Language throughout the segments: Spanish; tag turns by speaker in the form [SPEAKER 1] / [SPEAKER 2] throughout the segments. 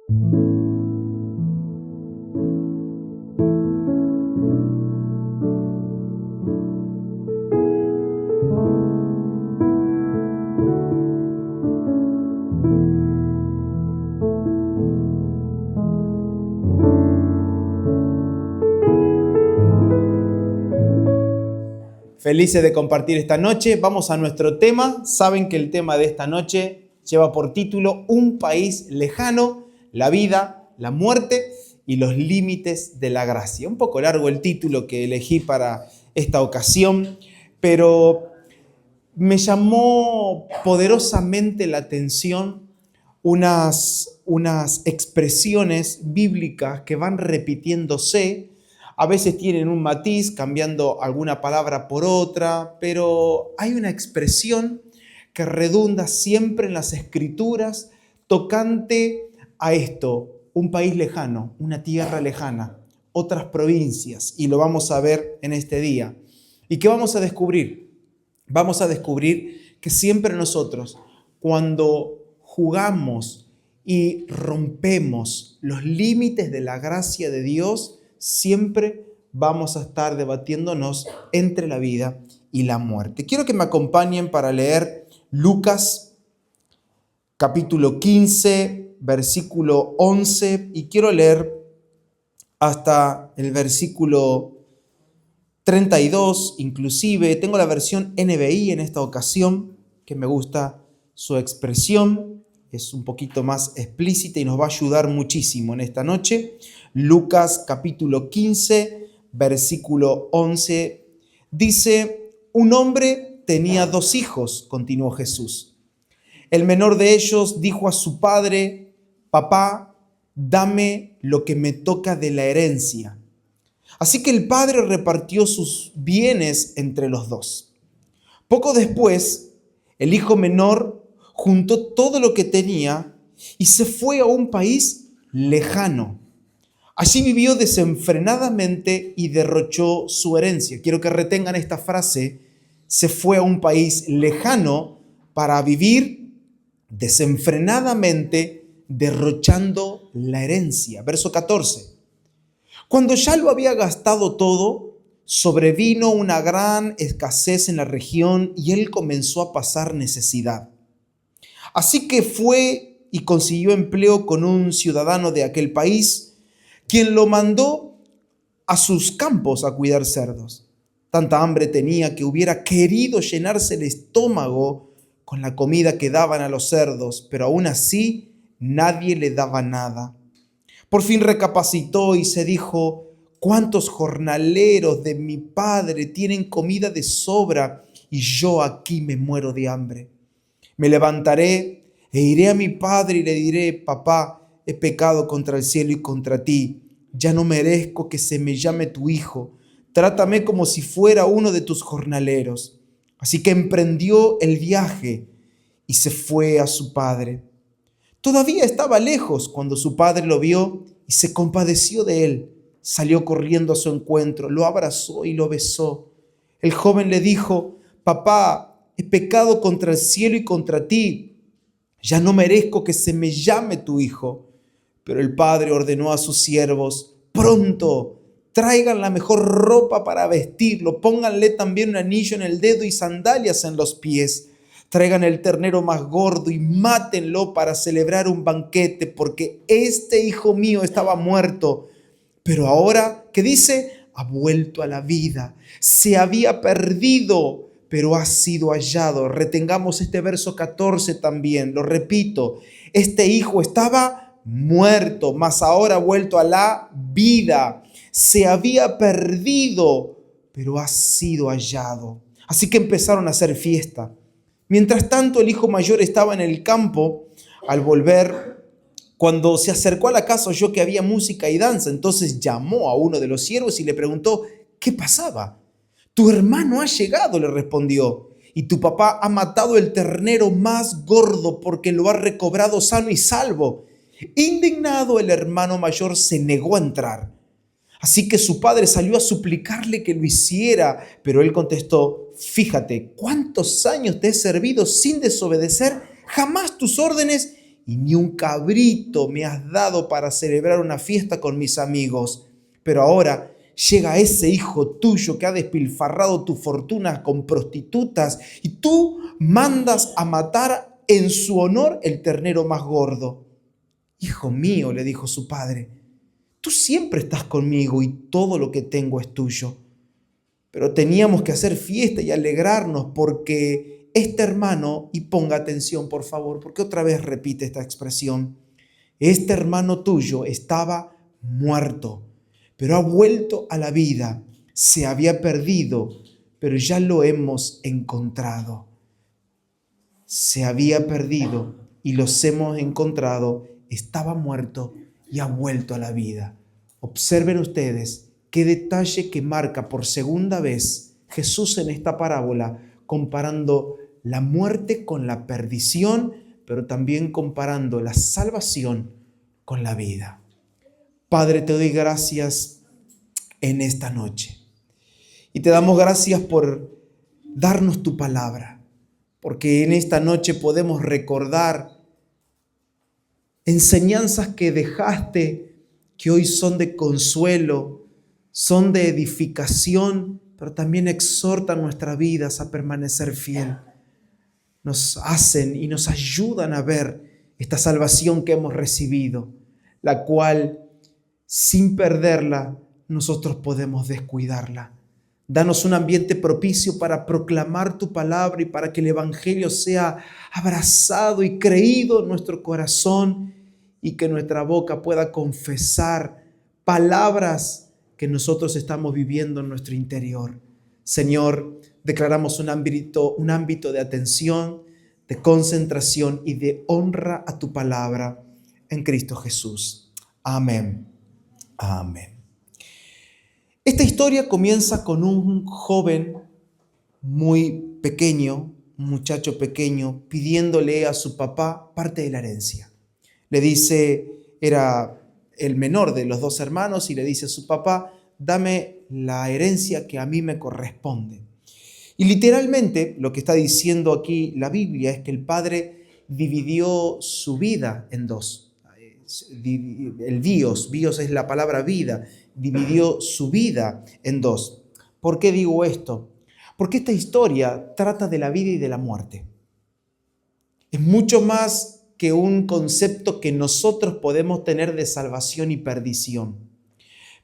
[SPEAKER 1] Felices de compartir esta noche. Vamos a nuestro tema. Saben que el tema de esta noche lleva por título Un país lejano, la vida, la muerte y los límites de la gracia. Un poco largo el título que elegí para esta ocasión, pero me llamó poderosamente la atención unas expresiones bíblicas que van repitiéndose. A veces tienen un matiz, cambiando alguna palabra por otra, pero hay una expresión que redunda siempre en las Escrituras tocante a esto: un país lejano, una tierra lejana, otras provincias, y lo vamos a ver en este día. ¿Y qué vamos a descubrir? Vamos a descubrir que siempre nosotros, cuando jugamos y rompemos los límites de la gracia de Dios, siempre vamos a estar debatiéndonos entre la vida y la muerte. Quiero que me acompañen para leer Lucas capítulo 15, versículo 11, y quiero leer hasta el versículo 32 inclusive. Tengo la versión NBI en esta ocasión, que me gusta su expresión. Es un poquito más explícita y nos va a ayudar muchísimo en esta noche. Lucas capítulo 15, versículo 11, dice: un hombre tenía 2 hijos, continuó Jesús. El menor de ellos dijo a su padre: papá, dame lo que me toca de la herencia. Así que el padre repartió sus bienes entre los 2. Poco después, el hijo menor juntó todo lo que tenía y se fue a un país lejano. Allí vivió desenfrenadamente y derrochó su herencia. Quiero que retengan esta frase: se fue a un país lejano para vivir desenfrenadamente, derrochando la herencia. Verso 14. Cuando ya lo había gastado todo, sobrevino una gran escasez en la región y él comenzó a pasar necesidad. Así que fue y consiguió empleo con un ciudadano de aquel país, quien lo mandó a sus campos a cuidar cerdos. Tanta hambre tenía que hubiera querido llenarse el estómago con la comida que daban a los cerdos, pero aún así nadie le daba nada. Por fin recapacitó y se dijo: ¿cuántos jornaleros de mi padre tienen comida de sobra y yo aquí me muero de hambre? Me levantaré e iré a mi padre y le diré: papá, he pecado contra el cielo y contra ti. Ya no merezco que se me llame tu hijo. Trátame como si fuera uno de tus jornaleros. Así que emprendió el viaje y se fue a su padre. Todavía estaba lejos cuando su padre lo vio y se compadeció de él. Salió corriendo a su encuentro, lo abrazó y lo besó. El joven le dijo: papá, he pecado contra el cielo y contra ti. Ya no merezco que se me llame tu hijo. Pero el padre ordenó a sus siervos: pronto, traigan la mejor ropa para vestirlo, pónganle también un anillo en el dedo y sandalias en los pies. Traigan el ternero más gordo y mátenlo para celebrar un banquete, porque este hijo mío estaba muerto, pero ahora, ¿qué dice? Ha vuelto a la vida. Se había perdido, pero ha sido hallado. Retengamos este verso 14 también, lo repito. Este hijo estaba muerto, mas ahora ha vuelto a la vida. Se había perdido, pero ha sido hallado. Así que empezaron a hacer fiesta. Mientras tanto, el hijo mayor estaba en el campo. Al volver, cuando se acercó a la casa, oyó que había música y danza. Entonces llamó a uno de los siervos y le preguntó: ¿qué pasaba? Tu hermano ha llegado, le respondió, y tu papá ha matado el ternero más gordo porque lo ha recobrado sano y salvo. Indignado, el hermano mayor se negó a entrar. Así que su padre salió a suplicarle que lo hiciera, pero él contestó: fíjate, cuántos años te he servido sin desobedecer jamás tus órdenes y ni un cabrito me has dado para celebrar una fiesta con mis amigos. Pero ahora llega ese hijo tuyo que ha despilfarrado tu fortuna con prostitutas y tú mandas a matar en su honor el ternero más gordo. Hijo mío, le dijo su padre, tú siempre estás conmigo y todo lo que tengo es tuyo. Pero teníamos que hacer fiesta y alegrarnos porque este hermano, y ponga atención por favor, porque otra vez repite esta expresión, este hermano tuyo estaba muerto, pero ha vuelto a la vida, se había perdido, pero ya lo hemos encontrado. Se había perdido y los hemos encontrado, estaba muerto y ha vuelto a la vida. Observen ustedes qué detalle que marca por segunda vez Jesús en esta parábola, comparando la muerte con la perdición, pero también comparando la salvación con la vida. Padre, te doy gracias en esta noche. Y te damos gracias por darnos tu palabra, porque en esta noche podemos recordar enseñanzas que dejaste, que hoy son de consuelo, son de edificación, pero también exhortan nuestras vidas a permanecer fiel. Nos hacen y nos ayudan a ver esta salvación que hemos recibido, la cual, sin perderla, nosotros podemos descuidarla. Danos un ambiente propicio para proclamar tu palabra y para que el evangelio sea abrazado y creído en nuestro corazón y que nuestra boca pueda confesar palabras que nosotros estamos viviendo en nuestro interior. Señor, declaramos un ámbito de atención, de concentración y de honra a tu palabra en Cristo Jesús. Amén. Amén. Esta historia comienza con un joven muy pequeño, un muchacho pequeño, pidiéndole a su papá parte de la herencia. Le dice, era el menor de los dos hermanos, y le dice a su papá, dame la herencia que a mí me corresponde. Y literalmente lo que está diciendo aquí la Biblia es que el padre dividió su vida en dos. El bios es la palabra vida, dividió su vida en dos. ¿Por qué digo esto? Porque esta historia trata de la vida y de la muerte. Es mucho más que un concepto que nosotros podemos tener de salvación y perdición.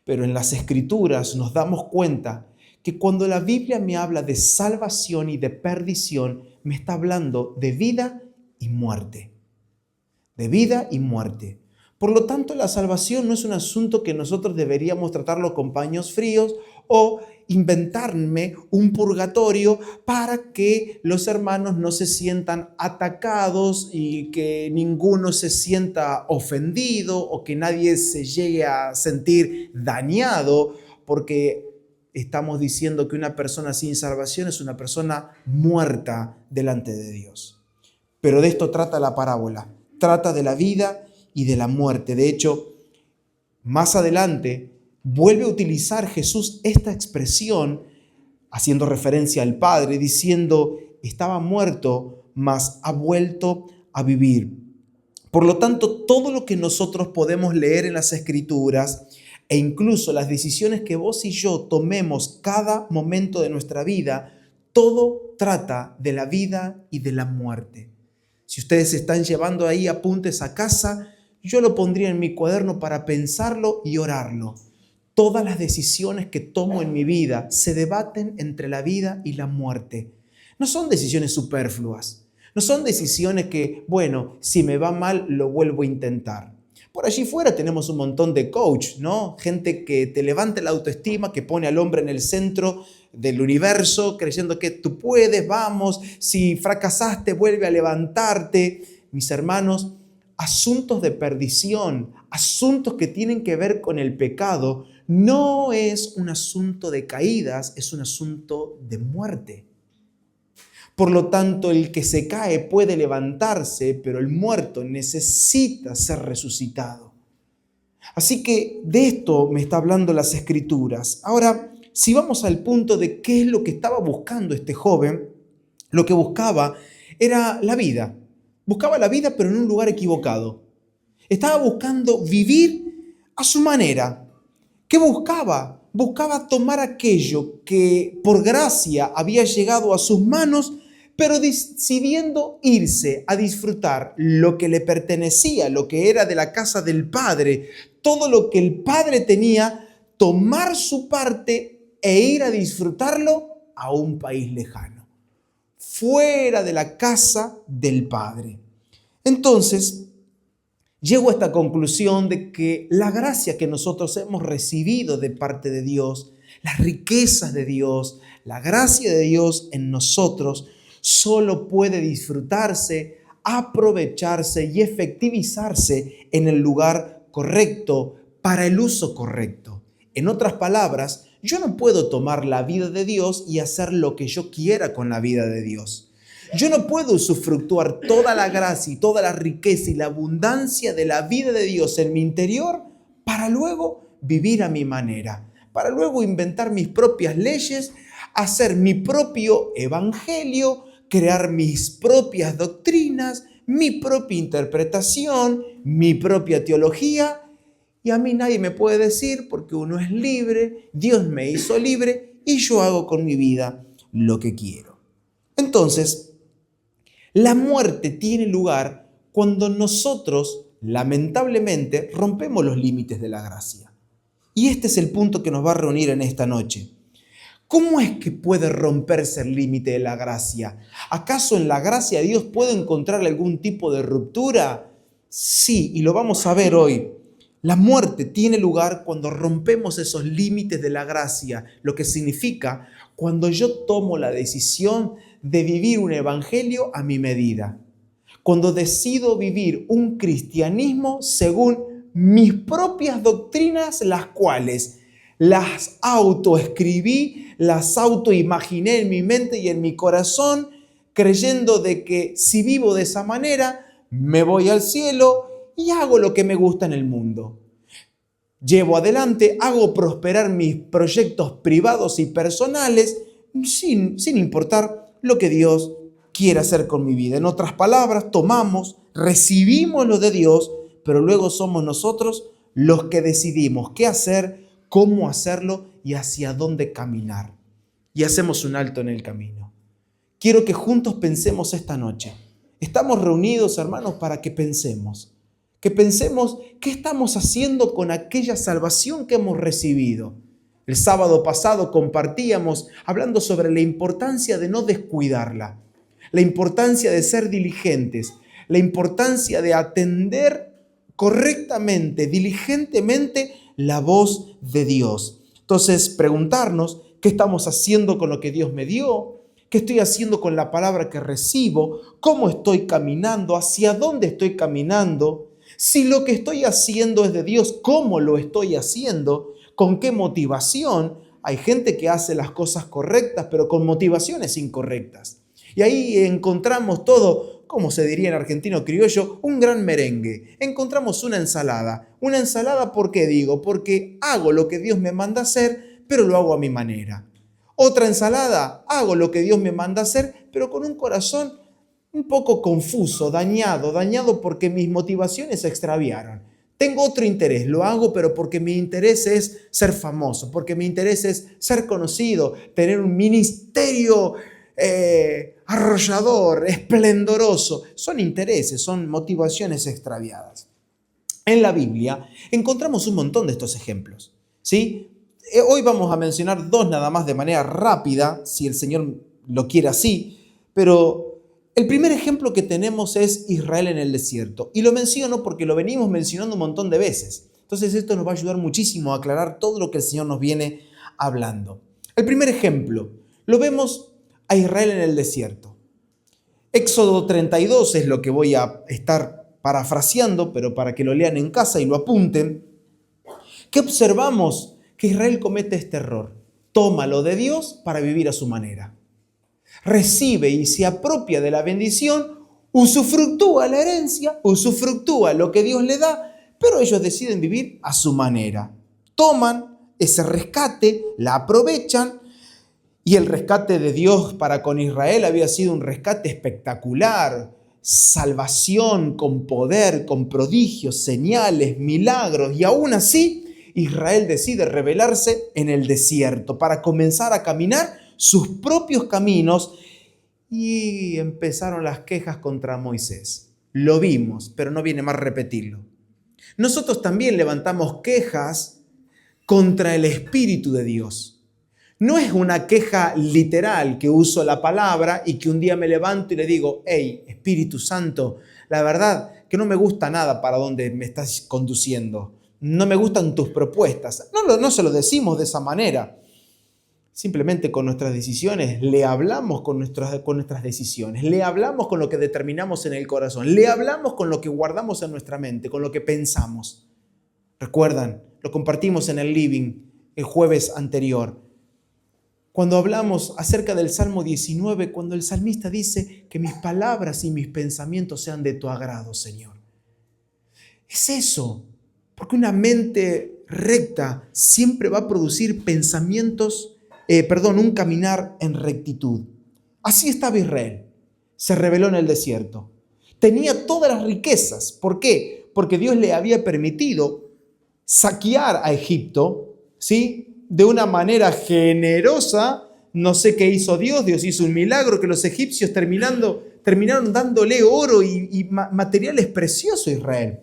[SPEAKER 1] Pero en las Escrituras nos damos cuenta que cuando la Biblia me habla de salvación y de perdición, me está hablando de vida y muerte. De vida y muerte. Por lo tanto, la salvación no es un asunto que nosotros deberíamos tratarlo con paños fríos o inventarme un purgatorio para que los hermanos no se sientan atacados y que ninguno se sienta ofendido o que nadie se llegue a sentir dañado porque estamos diciendo que una persona sin salvación es una persona muerta delante de Dios. Pero de esto trata la parábola, trata de la vida y de la muerte. De hecho, más adelante vuelve a utilizar Jesús esta expresión haciendo referencia al Padre, diciendo, estaba muerto, mas ha vuelto a vivir. Por lo tanto, todo lo que nosotros podemos leer en las Escrituras e incluso las decisiones que vos y yo tomemos cada momento de nuestra vida, todo trata de la vida y de la muerte. Si ustedes están llevando ahí apuntes a casa, yo lo pondría en mi cuaderno para pensarlo y orarlo. Todas las decisiones que tomo en mi vida se debaten entre la vida y la muerte. No son decisiones superfluas. No son decisiones que, bueno, si me va mal, lo vuelvo a intentar. Por allí fuera tenemos un montón de coach, ¿no? Gente que te levanta la autoestima, que pone al hombre en el centro del universo, creyendo que tú puedes, vamos, si fracasaste, vuelve a levantarte. Mis hermanos, asuntos de perdición, asuntos que tienen que ver con el pecado, no es un asunto de caídas, es un asunto de muerte. Por lo tanto, el que se cae puede levantarse, pero el muerto necesita ser resucitado. Así que de esto me está hablando las Escrituras. Ahora, si vamos al punto de qué es lo que estaba buscando este joven, lo que buscaba era la vida. Buscaba la vida, pero en un lugar equivocado. Estaba buscando vivir a su manera. ¿Qué buscaba? Buscaba tomar aquello que por gracia había llegado a sus manos, pero decidiendo irse a disfrutar lo que le pertenecía, lo que era de la casa del Padre, todo lo que el Padre tenía, tomar su parte e ir a disfrutarlo a un país lejano, fuera de la casa del Padre. Entonces, llego a esta conclusión de que la gracia que nosotros hemos recibido de parte de Dios, las riquezas de Dios, la gracia de Dios en nosotros, solo puede disfrutarse, aprovecharse y efectivizarse en el lugar correcto, para el uso correcto. En otras palabras, yo no puedo tomar la vida de Dios y hacer lo que yo quiera con la vida de Dios. Yo no puedo usufructuar toda la gracia y toda la riqueza y la abundancia de la vida de Dios en mi interior para luego vivir a mi manera, para luego inventar mis propias leyes, hacer mi propio evangelio, crear mis propias doctrinas, mi propia interpretación, mi propia teología. Y a mí nadie me puede decir, porque uno es libre, Dios me hizo libre y yo hago con mi vida lo que quiero. Entonces, la muerte tiene lugar cuando nosotros, lamentablemente, rompemos los límites de la gracia. Y este es el punto que nos va a reunir en esta noche. ¿Cómo es que puede romperse el límite de la gracia? ¿Acaso en la gracia de Dios puede encontrar algún tipo de ruptura? Sí, y lo vamos a ver hoy. La muerte tiene lugar cuando rompemos esos límites de la gracia, lo que significa cuando yo tomo la decisión de vivir un evangelio a mi medida, cuando decido vivir un cristianismo según mis propias doctrinas, las cuales las autoescribí, las autoimaginé en mi mente y en mi corazón, creyendo de que si vivo de esa manera, me voy al cielo y hago lo que me gusta en el mundo. Llevo adelante, hago prosperar mis proyectos privados y personales sin importar lo que Dios quiera hacer con mi vida. En otras palabras, tomamos, recibimos lo de Dios, pero luego somos nosotros los que decidimos qué hacer, cómo hacerlo y hacia dónde caminar. Y hacemos un alto en el camino. Quiero que juntos pensemos esta noche. Estamos reunidos, hermanos, para que pensemos qué estamos haciendo con aquella salvación que hemos recibido. El sábado pasado compartíamos hablando sobre la importancia de no descuidarla, la importancia de ser diligentes, la importancia de atender correctamente, diligentemente la voz de Dios. Entonces, preguntarnos qué estamos haciendo con lo que Dios me dio, qué estoy haciendo con la palabra que recibo, cómo estoy caminando, hacia dónde estoy caminando. Si lo que estoy haciendo es de Dios, ¿cómo lo estoy haciendo? ¿Con qué motivación? Hay gente que hace las cosas correctas, pero con motivaciones incorrectas. Y ahí encontramos todo, como se diría en argentino criollo, un gran merengue. Encontramos una ensalada. Una ensalada, ¿por qué digo? Porque hago lo que Dios me manda hacer, pero lo hago a mi manera. Otra ensalada, hago lo que Dios me manda hacer, pero con un corazón un poco confuso, dañado porque mis motivaciones se extraviaron. Tengo otro interés, lo hago pero porque mi interés es ser famoso, porque mi interés es ser conocido, tener un ministerio arrollador, esplendoroso. Son intereses, son motivaciones extraviadas. En la Biblia encontramos un montón de estos ejemplos, ¿sí? Hoy vamos a mencionar dos nada más de manera rápida, si el Señor lo quiere así, pero el primer ejemplo que tenemos es Israel en el desierto. Y lo menciono porque lo venimos mencionando un montón de veces. Entonces esto nos va a ayudar muchísimo a aclarar todo lo que el Señor nos viene hablando. El primer ejemplo, lo vemos a Israel en el desierto. Éxodo 32 es lo que voy a estar parafraseando, pero para que lo lean en casa y lo apunten. ¿Qué observamos? Que Israel comete este error. Toma lo de Dios para vivir a su manera. Recibe y se apropia de la bendición, usufructúa la herencia, usufructúa lo que Dios le da, pero ellos deciden vivir a su manera. Toman ese rescate, la aprovechan, y el rescate de Dios para con Israel había sido un rescate espectacular. salvación, con poder, con prodigios, señales, milagros, y aún así Israel decide rebelarse en el desierto para comenzar a caminar sus propios caminos, y empezaron las quejas contra Moisés. Lo vimos, pero no viene más repetirlo. Nosotros también levantamos quejas contra el Espíritu de Dios. No es una queja literal que uso la palabra y que un día me levanto y le digo: hey, Espíritu Santo, la verdad que no me gusta nada para donde me estás conduciendo. No me gustan tus propuestas. No se lo decimos de esa manera. Simplemente con nuestras decisiones le hablamos con nuestras decisiones, le hablamos con lo que determinamos en el corazón, le hablamos con lo que guardamos en nuestra mente, con lo que pensamos. ¿Recuerdan? Lo compartimos en el living el jueves anterior. Cuando hablamos acerca del Salmo 19, cuando el salmista dice que mis palabras y mis pensamientos sean de tu agrado, Señor. Es eso, porque una mente recta siempre va a producir un caminar en rectitud. Así estaba Israel. Se rebeló en el desierto. Tenía todas las riquezas. ¿Por qué? Porque Dios le había permitido saquear a Egipto, ¿sí? De una manera generosa. No sé qué hizo Dios. Dios hizo un milagro que los egipcios terminaron dándole oro y materiales preciosos a Israel.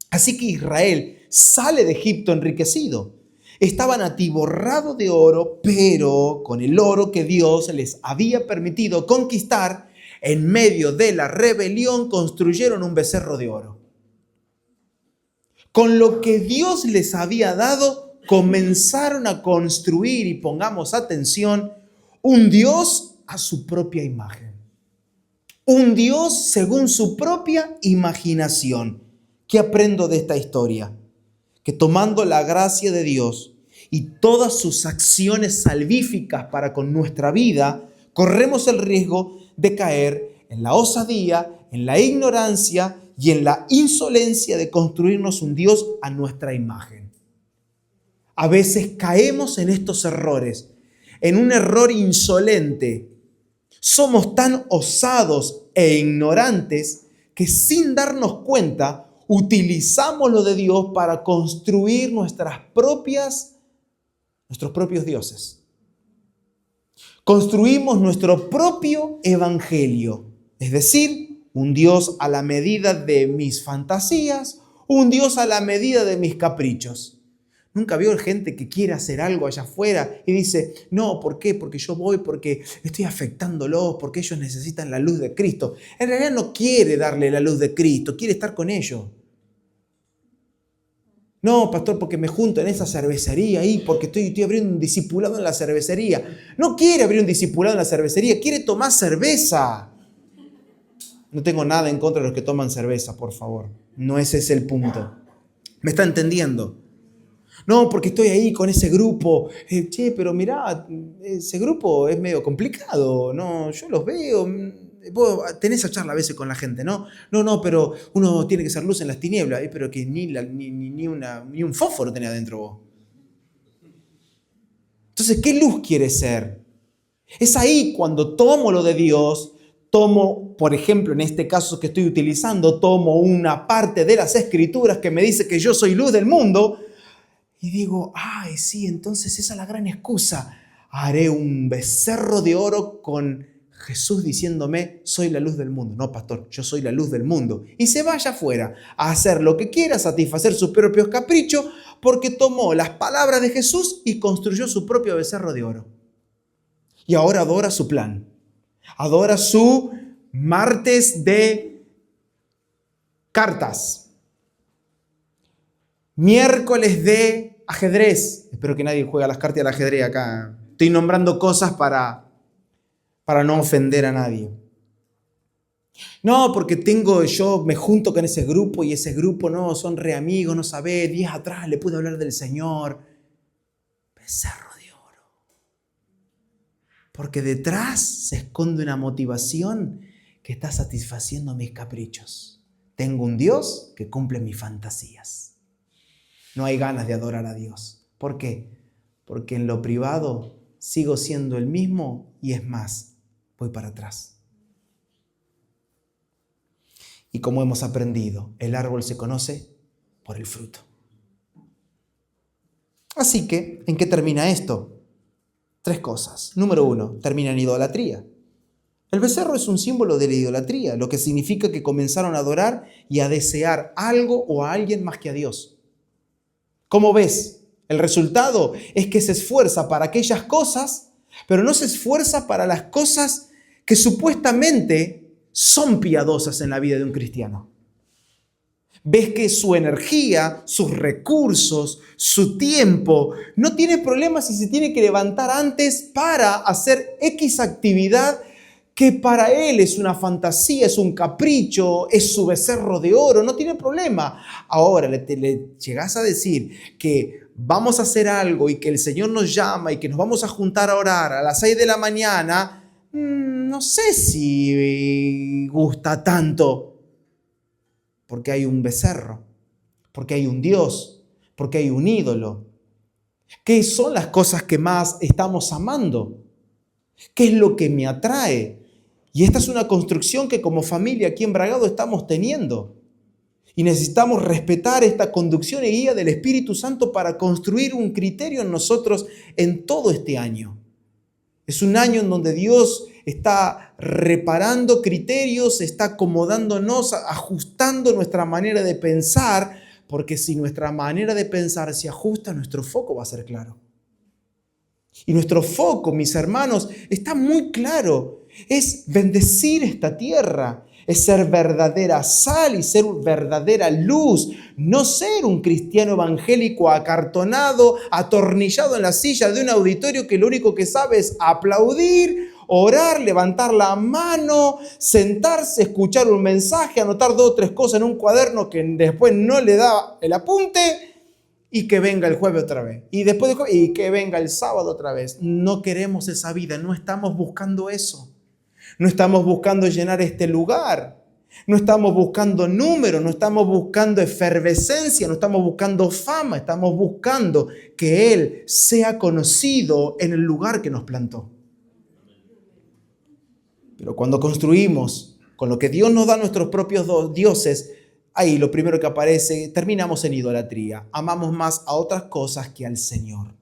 [SPEAKER 1] Así que Israel sale de Egipto enriquecido. Estaban atiborrados de oro, pero con el oro que Dios les había permitido conquistar, en medio de la rebelión construyeron un becerro de oro. Con lo que Dios les había dado, comenzaron a construir, y pongamos atención, un Dios a su propia imagen. Un Dios según su propia imaginación. ¿Qué aprendo de esta historia? Que tomando la gracia de Dios y todas sus acciones salvíficas para con nuestra vida, corremos el riesgo de caer en la osadía, en la ignorancia y en la insolencia de construirnos un Dios a nuestra imagen. A veces caemos en estos errores, en un error insolente. Somos tan osados e ignorantes que sin darnos cuenta utilizamos lo de Dios para construir nuestros propios dioses. Construimos nuestro propio evangelio, es decir, un Dios a la medida de mis fantasías, un Dios a la medida de mis caprichos. ¿Nunca vio gente que quiere hacer algo allá afuera y dice: no, ¿por qué? Porque yo voy, porque estoy afectándolos, porque ellos necesitan la luz de Cristo? En realidad no quiere darle la luz de Cristo, quiere estar con ellos. No, pastor, porque me junto en esa cervecería ahí, porque estoy abriendo un discipulado en la cervecería. No quiere abrir un discipulado en la cervecería, quiere tomar cerveza. No tengo nada en contra de los que toman cerveza, por favor. No ese es el punto. ¿Me está entendiendo? No, porque estoy ahí con ese grupo. Pero mirá, ese grupo es medio complicado. No, yo los veo. Vos tenés esa charla a veces con la gente, ¿no? No, pero uno tiene que ser luz en las tinieblas. Pero que ni un fósforo tenés adentro vos. Entonces, ¿qué luz quieres ser? Es ahí cuando tomo lo de Dios, tomo, por ejemplo, en este caso que estoy utilizando, tomo una parte de las Escrituras que me dice que yo soy luz del mundo, y digo: ay, sí, entonces esa es la gran excusa. Haré un becerro de oro con Jesús diciéndome: soy la luz del mundo. No, pastor, yo soy la luz del mundo. Y se vaya afuera a hacer lo que quiera, satisfacer sus propios caprichos, porque tomó las palabras de Jesús y construyó su propio becerro de oro. Y ahora adora su plan. Adora su martes de cartas. Miércoles de ajedrez. Espero que nadie juegue a las cartas del ajedrez acá. Estoy nombrando cosas para no ofender a nadie. No, porque yo me junto con ese grupo y ese grupo no, son re amigos, no sabés, días atrás le pude hablar del Señor. Becerro de oro. Porque detrás se esconde una motivación que está satisfaciendo mis caprichos. Tengo un Dios que cumple mis fantasías. No hay ganas de adorar a Dios. ¿Por qué? Porque en lo privado sigo siendo el mismo y es más, voy para atrás. Y como hemos aprendido, el árbol se conoce por el fruto. Así que, ¿en qué termina esto? 3 cosas. Número 1, termina en idolatría. El becerro es un símbolo de la idolatría, lo que significa que comenzaron a adorar y a desear algo o a alguien más que a Dios. ¿Cómo ves? El resultado es que se esfuerza para aquellas cosas, pero no se esfuerza para las cosas que supuestamente son piadosas en la vida de un cristiano. Ves que su energía, sus recursos, su tiempo, no tiene problemas si se tiene que levantar antes para hacer X actividad que para él es una fantasía, es un capricho, es su becerro de oro, no tiene problema. Ahora le llegas a decir que vamos a hacer algo y que el Señor nos llama y que nos vamos a juntar a orar a las 6 de la mañana, no sé si gusta tanto, porque hay un becerro, porque hay un Dios, porque hay un ídolo. ¿Qué son las cosas que más estamos amando? ¿Qué es lo que me atrae? Y esta es una construcción que como familia aquí en Bragado estamos teniendo. Y necesitamos respetar esta conducción y guía del Espíritu Santo para construir un criterio en nosotros en todo este año. Es un año en donde Dios está reparando criterios, está acomodándonos, ajustando nuestra manera de pensar, porque si nuestra manera de pensar se ajusta, nuestro foco va a ser claro. Y nuestro foco, mis hermanos, está muy claro. Es bendecir esta tierra, es ser verdadera sal y ser verdadera luz, no ser un cristiano evangélico acartonado, atornillado en la silla de un auditorio que lo único que sabe es aplaudir, orar, levantar la mano, sentarse, escuchar un mensaje, anotar 2 o 3 cosas en un cuaderno que después no le da el apunte y que venga el jueves otra vez. Y después y que venga el sábado otra vez. No queremos esa vida, no estamos buscando eso. No estamos buscando llenar este lugar. No estamos buscando números, no estamos buscando efervescencia, no estamos buscando fama, estamos buscando que Él sea conocido en el lugar que nos plantó. Pero cuando construimos con lo que Dios nos da a nuestros propios dioses, ahí lo primero que aparece, terminamos en idolatría. Amamos más a otras cosas que al Señor.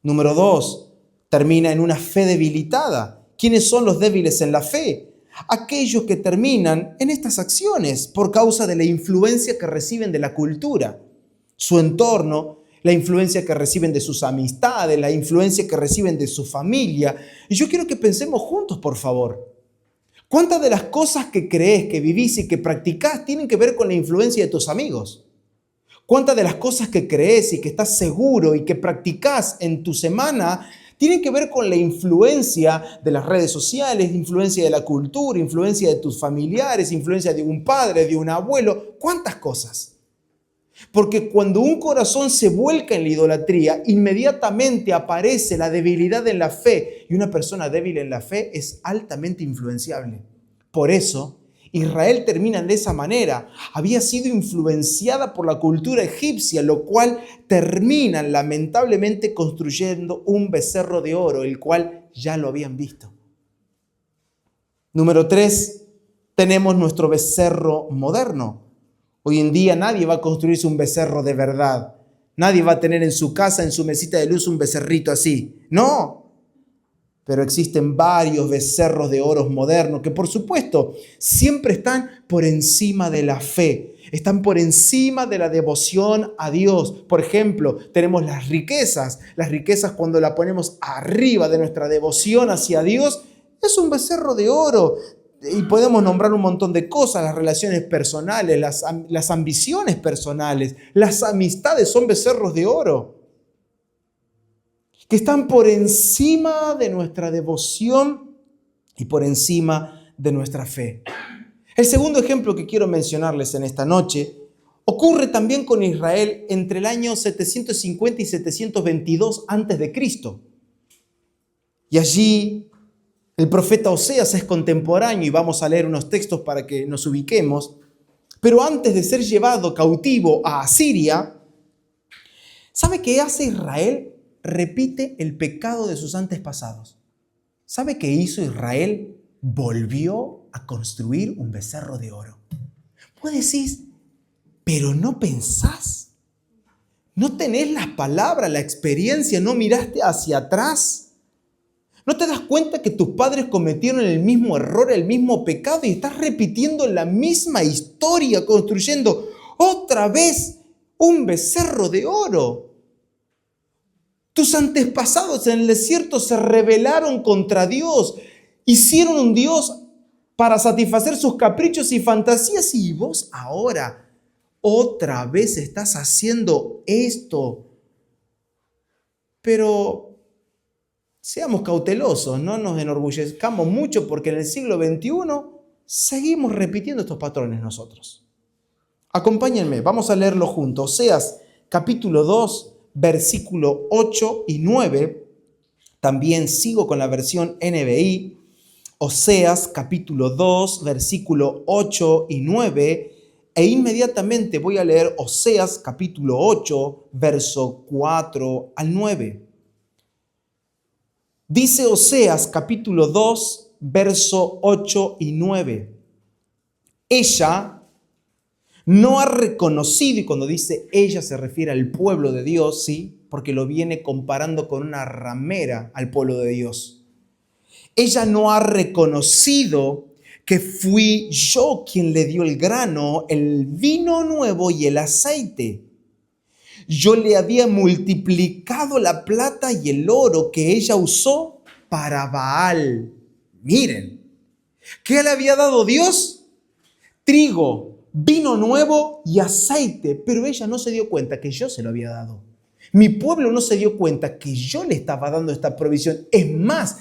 [SPEAKER 1] Número 2, termina en una fe debilitada. ¿Quiénes son los débiles en la fe? Aquellos que terminan en estas acciones por causa de la influencia que reciben de la cultura, su entorno, la influencia que reciben de sus amistades, la influencia que reciben de su familia. Y yo quiero que pensemos juntos, por favor. ¿Cuántas de las cosas que crees, que vivís y que practicás tienen que ver con la influencia de tus amigos? ¿Cuántas de las cosas que crees y que estás seguro y que practicás en tu semana tienen que ver con la influencia de las redes sociales, influencia de la cultura, influencia de tus familiares, influencia de un padre, de un abuelo? ¿Cuántas cosas? Porque cuando un corazón se vuelca en la idolatría, inmediatamente aparece la debilidad en la fe. Y una persona débil en la fe es altamente influenciable. Por eso, Israel termina de esa manera. Había sido influenciada por la cultura egipcia, lo cual termina lamentablemente construyendo un becerro de oro, el cual ya lo habían visto. Número 3, tenemos nuestro becerro moderno. Hoy en día nadie va a construirse un becerro de verdad. Nadie va a tener en su casa, en su mesita de luz, un becerrito así. No. Pero existen varios becerros de oro modernos que, por supuesto, siempre están por encima de la fe. Están por encima de la devoción a Dios. Por ejemplo, tenemos las riquezas. Las riquezas, cuando la ponemos arriba de nuestra devoción hacia Dios, es un becerro de oro. Y podemos nombrar un montón de cosas, las relaciones personales, las ambiciones personales, las amistades son becerros de oro, que están por encima de nuestra devoción y por encima de nuestra fe. El segundo ejemplo que quiero mencionarles en esta noche ocurre también con Israel entre el año 750 y 722 a.C. Y allí el profeta Oseas es contemporáneo y vamos a leer unos textos para que nos ubiquemos. Pero antes de ser llevado cautivo a Asiria, ¿sabe qué hace Israel? Repite el pecado de sus antepasados. ¿Sabe qué hizo Israel? Volvió a construir un becerro de oro. Vos decís, pero no pensás, no tenés las palabras, la experiencia, no miraste hacia atrás. ¿No te das cuenta que tus padres cometieron el mismo error, el mismo pecado y estás repitiendo la misma historia, construyendo otra vez un becerro de oro? Tus antepasados en el desierto se rebelaron contra Dios, hicieron un Dios para satisfacer sus caprichos y fantasías y vos ahora otra vez estás haciendo esto. Pero seamos cautelosos, no nos enorgullezcamos mucho porque en el siglo XXI seguimos repitiendo estos patrones nosotros. Acompáñenme, vamos a leerlo juntos. Oseas capítulo 2, versículo 8 y 9. También sigo con la versión NBI. Oseas capítulo 2, versículo 8 y 9. E inmediatamente voy a leer Oseas capítulo 8, verso 4 al 9. Dice Oseas capítulo 2, verso 8 y 9. Ella no ha reconocido, y cuando dice ella se refiere al pueblo de Dios, ¿sí? Porque lo viene comparando con una ramera al pueblo de Dios. Ella no ha reconocido que fui yo quien le dio el grano, el vino nuevo y el aceite. Yo le había multiplicado la plata y el oro que ella usó para Baal. Miren, ¿qué le había dado Dios? Trigo, vino nuevo y aceite, pero ella no se dio cuenta que yo se lo había dado. Mi pueblo no se dio cuenta que yo le estaba dando esta provisión. Es más,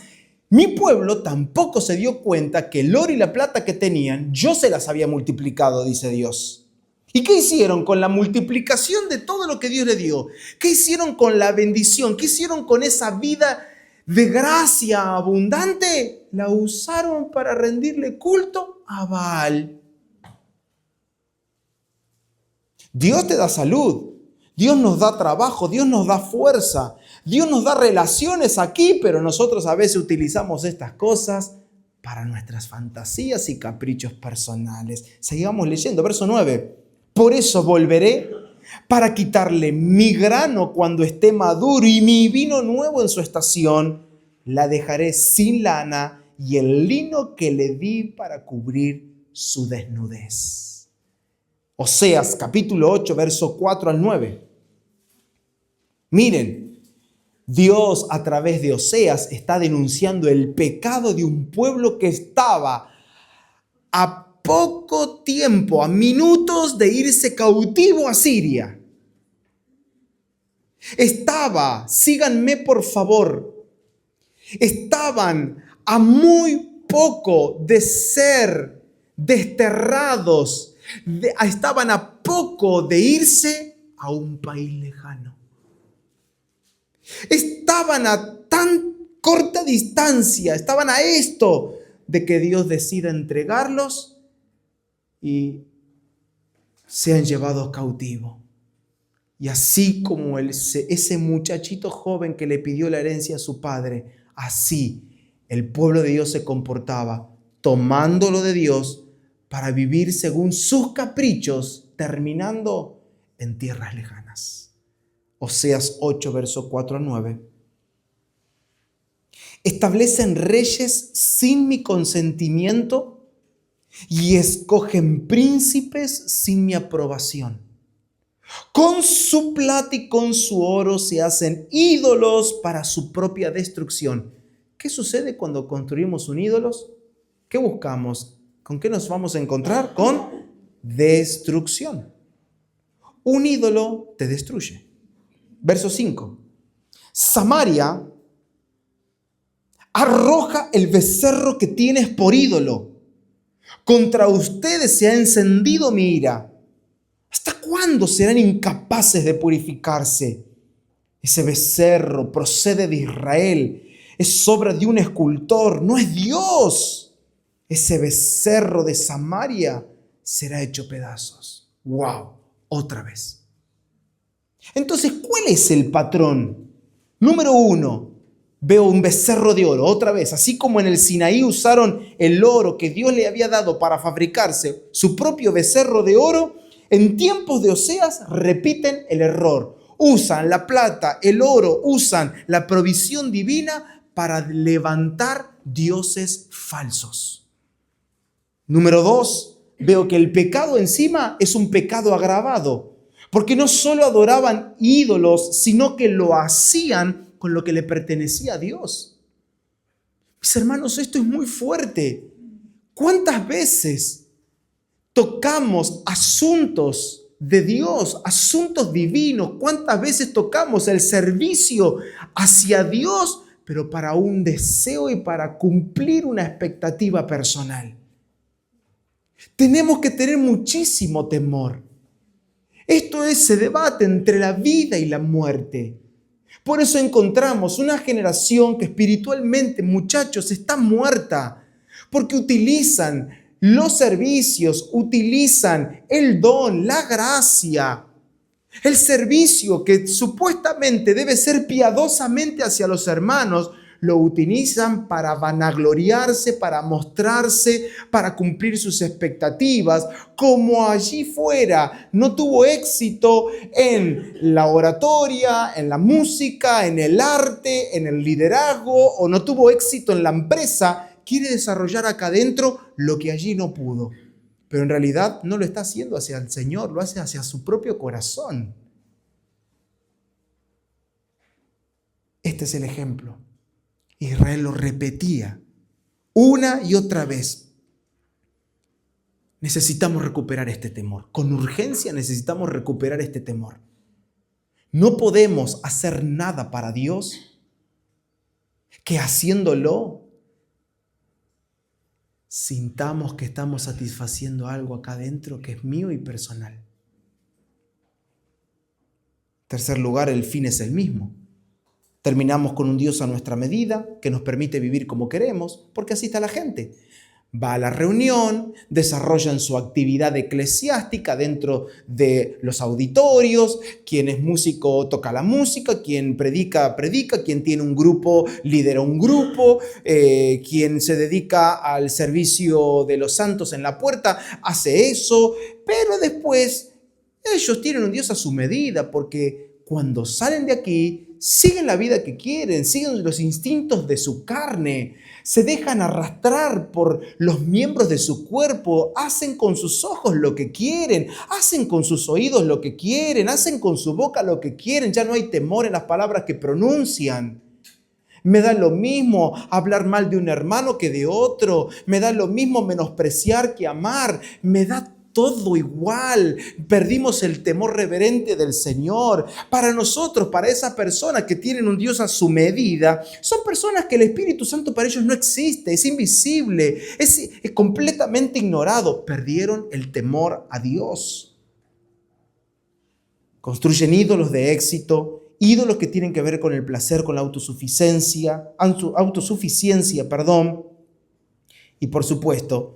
[SPEAKER 1] mi pueblo tampoco se dio cuenta que el oro y la plata que tenían, yo se las había multiplicado, dice Dios. ¿Y qué hicieron con la multiplicación de todo lo que Dios le dio? ¿Qué hicieron con la bendición? ¿Qué hicieron con esa vida de gracia abundante? La usaron para rendirle culto a Baal. Dios te da salud, Dios nos da trabajo, Dios nos da fuerza, Dios nos da relaciones aquí, pero nosotros a veces utilizamos estas cosas para nuestras fantasías y caprichos personales. Sigamos leyendo, verso 9. Por eso volveré para quitarle mi grano cuando esté maduro y mi vino nuevo en su estación. La dejaré sin lana y el lino que le di para cubrir su desnudez. Oseas capítulo 8, verso 4 al 9. Miren, Dios a través de Oseas está denunciando el pecado de un pueblo que estaba a poco tiempo, a minutos de irse cautivo a Siria. Síganme por favor, estaban a muy poco de ser desterrados, estaban a poco de irse a un país lejano. Estaban a tan corta distancia, estaban a esto de que Dios decida entregarlos y sean llevados cautivos. Y así como ese muchachito joven que le pidió la herencia a su padre, así el pueblo de Dios se comportaba, tomándolo de Dios para vivir según sus caprichos, terminando en tierras lejanas. Oseas 8, verso 4 a 9. Establecen reyes sin mi consentimiento y escogen príncipes sin mi aprobación. Con su plata y con su oro se hacen ídolos para su propia destrucción. ¿Qué sucede cuando construimos un ídolo? ¿Qué buscamos? ¿Con qué nos vamos a encontrar? Con destrucción. Un ídolo te destruye. Verso 5. Samaria arroja el becerro que tienes por ídolo. Contra ustedes se ha encendido mi ira. ¿Hasta cuándo serán incapaces de purificarse? Ese becerro procede de Israel. Es obra de un escultor, no es Dios. Ese becerro de Samaria será hecho pedazos. ¡Wow! Otra vez. Entonces, ¿cuál es el patrón? Número 1. Veo un becerro de oro, otra vez, así como en el Sinaí usaron el oro que Dios le había dado para fabricarse su propio becerro de oro, en tiempos de Oseas repiten el error. Usan la plata, el oro, usan la provisión divina para levantar dioses falsos. Número 2, veo que el pecado encima es un pecado agravado, porque no solo adoraban ídolos, sino que lo hacían con lo que le pertenecía a Dios. Mis hermanos, esto es muy fuerte. ¿Cuántas veces tocamos asuntos de Dios, asuntos divinos? ¿Cuántas veces tocamos el servicio hacia Dios, pero para un deseo y para cumplir una expectativa personal? Tenemos que tener muchísimo temor. Esto es, se debate entre la vida y la muerte. Por eso encontramos una generación que espiritualmente, muchachos, está muerta, porque utilizan los servicios, utilizan el don, la gracia, el servicio que supuestamente debe ser piadosamente hacia los hermanos, lo utilizan para vanagloriarse, para mostrarse, para cumplir sus expectativas, como allí fuera no tuvo éxito en la oratoria, en la música, en el arte, en el liderazgo, o no tuvo éxito en la empresa, quiere desarrollar acá adentro lo que allí no pudo. Pero en realidad no lo está haciendo hacia el Señor, lo hace hacia su propio corazón. Este es el ejemplo. Israel lo repetía una y otra vez. Necesitamos recuperar este temor. Con urgencia necesitamos recuperar este temor. No podemos hacer nada para Dios que haciéndolo sintamos que estamos satisfaciendo algo acá adentro que es mío y personal. En tercer lugar, el fin es el mismo. Terminamos con un Dios a nuestra medida, que nos permite vivir como queremos, porque así está la gente. Va a la reunión, desarrollan su actividad eclesiástica dentro de los auditorios, quien es músico toca la música, quien predica, quien tiene un grupo lidera un grupo, quien se dedica al servicio de los santos en la puerta hace eso, pero después ellos tienen un Dios a su medida, porque cuando salen de aquí siguen la vida que quieren, siguen los instintos de su carne, se dejan arrastrar por los miembros de su cuerpo, hacen con sus ojos lo que quieren, hacen con sus oídos lo que quieren, hacen con su boca lo que quieren, ya no hay temor en las palabras que pronuncian. Me da lo mismo hablar mal de un hermano que de otro, me da lo mismo menospreciar que amar, me da todo igual. Perdimos el temor reverente del Señor. Para nosotros, para esas personas que tienen un Dios a su medida, son personas que el Espíritu Santo para ellos no existe, es invisible, es completamente ignorado. Perdieron el temor a Dios. Construyen ídolos de éxito, ídolos que tienen que ver con el placer, con la autosuficiencia, y por supuesto,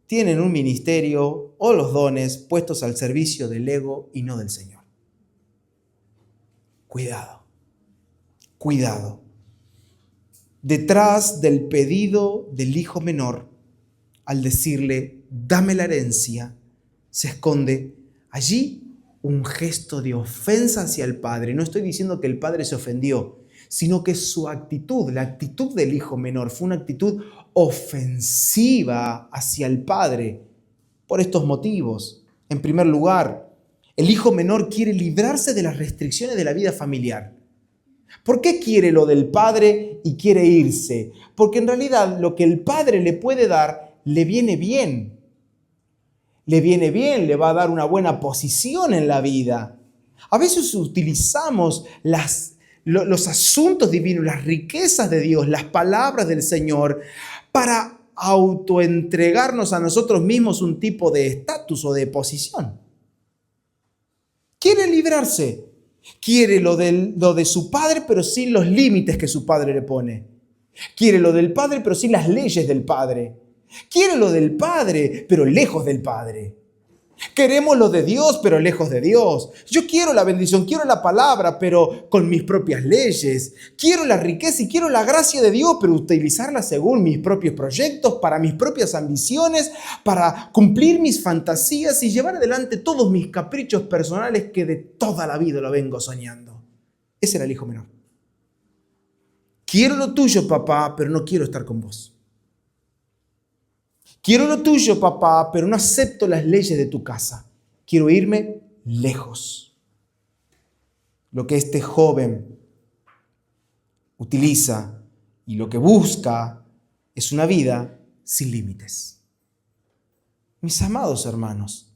[SPEAKER 1] tienen un ministerio o los dones puestos al servicio del ego y no del Señor. Cuidado, cuidado. Detrás del pedido del hijo menor, al decirle, dame la herencia, se esconde allí un gesto de ofensa hacia el padre. No estoy diciendo que el padre se ofendió, sino que su actitud, la actitud del hijo menor, fue una actitud ofensiva hacia el padre por estos motivos. En primer lugar, el hijo menor quiere librarse de las restricciones de la vida familiar. ¿Por qué quiere lo del padre y quiere irse? Porque en realidad lo que el padre le puede dar le viene bien. Le viene bien, le va a dar una buena posición en la vida. A veces utilizamos los asuntos divinos, las riquezas de Dios, las palabras del Señor para autoentregarnos a nosotros mismos un tipo de estatus o de posición. Quiere librarse, quiere lo de su padre, pero sin los límites que su padre le pone. Quiere lo del padre, pero sin las leyes del padre. Quiere lo del padre, pero lejos del padre. Queremos lo de Dios, pero lejos de Dios. Yo quiero la bendición, quiero la palabra, pero con mis propias leyes. Quiero la riqueza y quiero la gracia de Dios, pero utilizarla según mis propios proyectos, para mis propias ambiciones, para cumplir mis fantasías y llevar adelante todos mis caprichos personales que de toda la vida lo vengo soñando. Ese era el hijo menor. Quiero lo tuyo, papá, pero no quiero estar con vos. Quiero lo tuyo, papá, pero no acepto las leyes de tu casa. Quiero irme lejos. Lo que este joven utiliza y lo que busca es una vida sin límites. Mis amados hermanos,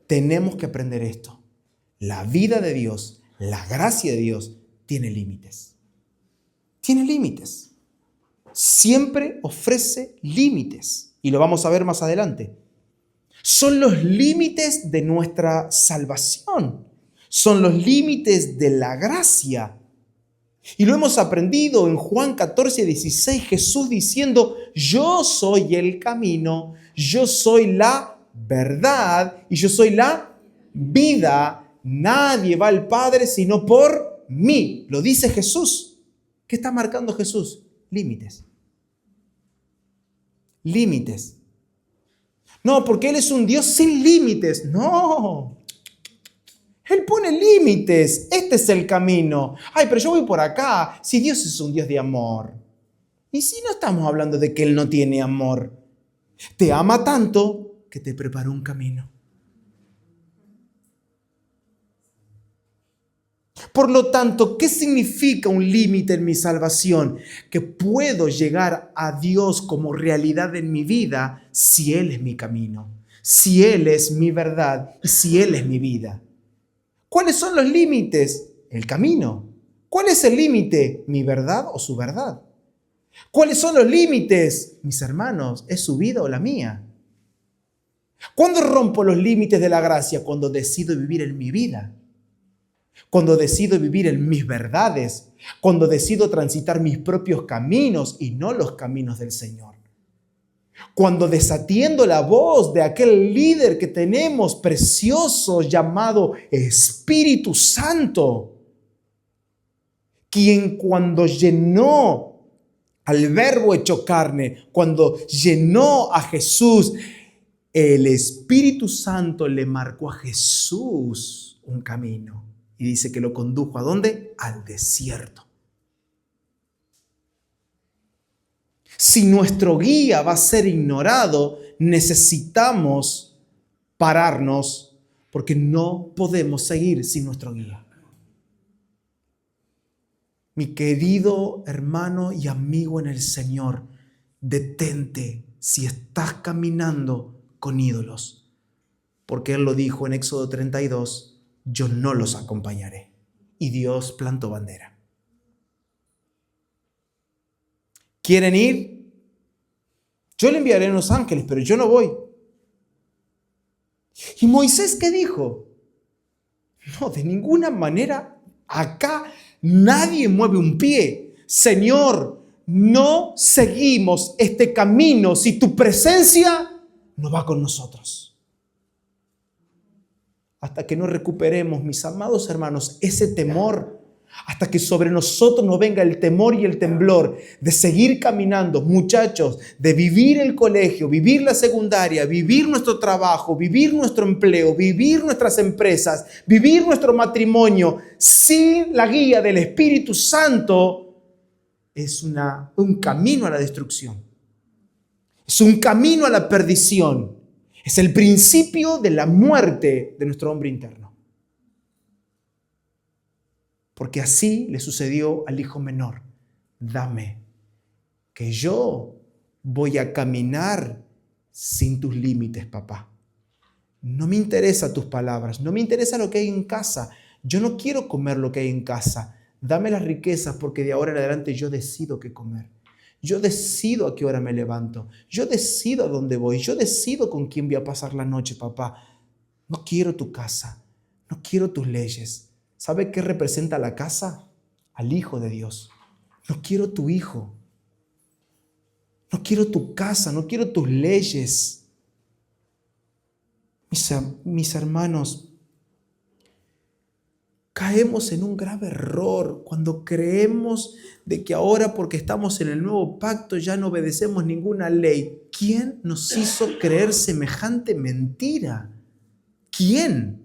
[SPEAKER 1] tenemos que aprender esto. La vida de Dios, la gracia de Dios, tiene límites. Tiene límites. Siempre ofrece límites. Y lo vamos a ver más adelante. Son los límites de nuestra salvación. Son los límites de la gracia. Y lo hemos aprendido en Juan 14:16, Jesús diciendo, yo soy el camino, yo soy la verdad y yo soy la vida. Nadie va al Padre sino por mí. Lo dice Jesús. ¿Qué está marcando Jesús? Límites. Límites. No, porque Él es un Dios sin límites. No. Él pone límites. Este es el camino. Ay, pero yo voy por acá. Si Dios es un Dios de amor. Y si no estamos hablando de que Él no tiene amor. Te ama tanto que te preparó un camino. Por lo tanto, ¿qué significa un límite en mi salvación? Que puedo llegar a Dios como realidad en mi vida si Él es mi camino, si Él es mi verdad y si Él es mi vida. ¿Cuáles son los límites? El camino. ¿Cuál es el límite? ¿Mi verdad o su verdad? ¿Cuáles son los límites? Mis hermanos, ¿es su vida o la mía? ¿Cuándo rompo los límites de la gracia? Cuando decido vivir en mi vida. Cuando decido vivir en mis verdades, cuando decido transitar mis propios caminos y no los caminos del Señor. Cuando desatiendo la voz de aquel líder que tenemos precioso llamado Espíritu Santo, quien cuando llenó al Verbo hecho carne, cuando llenó a Jesús, el Espíritu Santo le marcó a Jesús un camino. Y dice que lo condujo ¿a dónde? Al desierto. Si nuestro guía va a ser ignorado, necesitamos pararnos porque no podemos seguir sin nuestro guía. Mi querido hermano y amigo en el Señor, detente si estás caminando con ídolos. Porque Él lo dijo en Éxodo 32. Yo no los acompañaré. Y Dios plantó bandera. ¿Quieren ir? Yo le enviaré unos ángeles, pero yo no voy. ¿Y Moisés qué dijo? No, de ninguna manera. Acá nadie mueve un pie. Señor, no seguimos este camino si tu presencia no va con nosotros. Hasta que no recuperemos, mis amados hermanos, ese temor, hasta que sobre nosotros no venga el temor y el temblor de seguir caminando, muchachos, de vivir el colegio, vivir la secundaria, vivir nuestro trabajo, vivir nuestro empleo, vivir nuestras empresas, vivir nuestro matrimonio, sin la guía del Espíritu Santo, es un camino a la destrucción. Es un camino a la perdición. Es el principio de la muerte de nuestro hombre interno. Porque así le sucedió al hijo menor. Dame, que yo voy a caminar sin tus límites, papá. No me interesan tus palabras, no me interesa lo que hay en casa. Yo no quiero comer lo que hay en casa. Dame las riquezas porque de ahora en adelante yo decido qué comer. Yo decido a qué hora me levanto. Yo decido a dónde voy. Yo decido con quién voy a pasar la noche, papá. No quiero tu casa. No quiero tus leyes. ¿Sabe qué representa la casa? Al Hijo de Dios. No quiero tu hijo. No quiero tu casa. No quiero tus leyes. Mis hermanos, caemos en un grave error cuando creemos de que ahora porque estamos en el nuevo pacto ya no obedecemos ninguna ley. ¿Quién nos hizo creer semejante mentira? ¿Quién?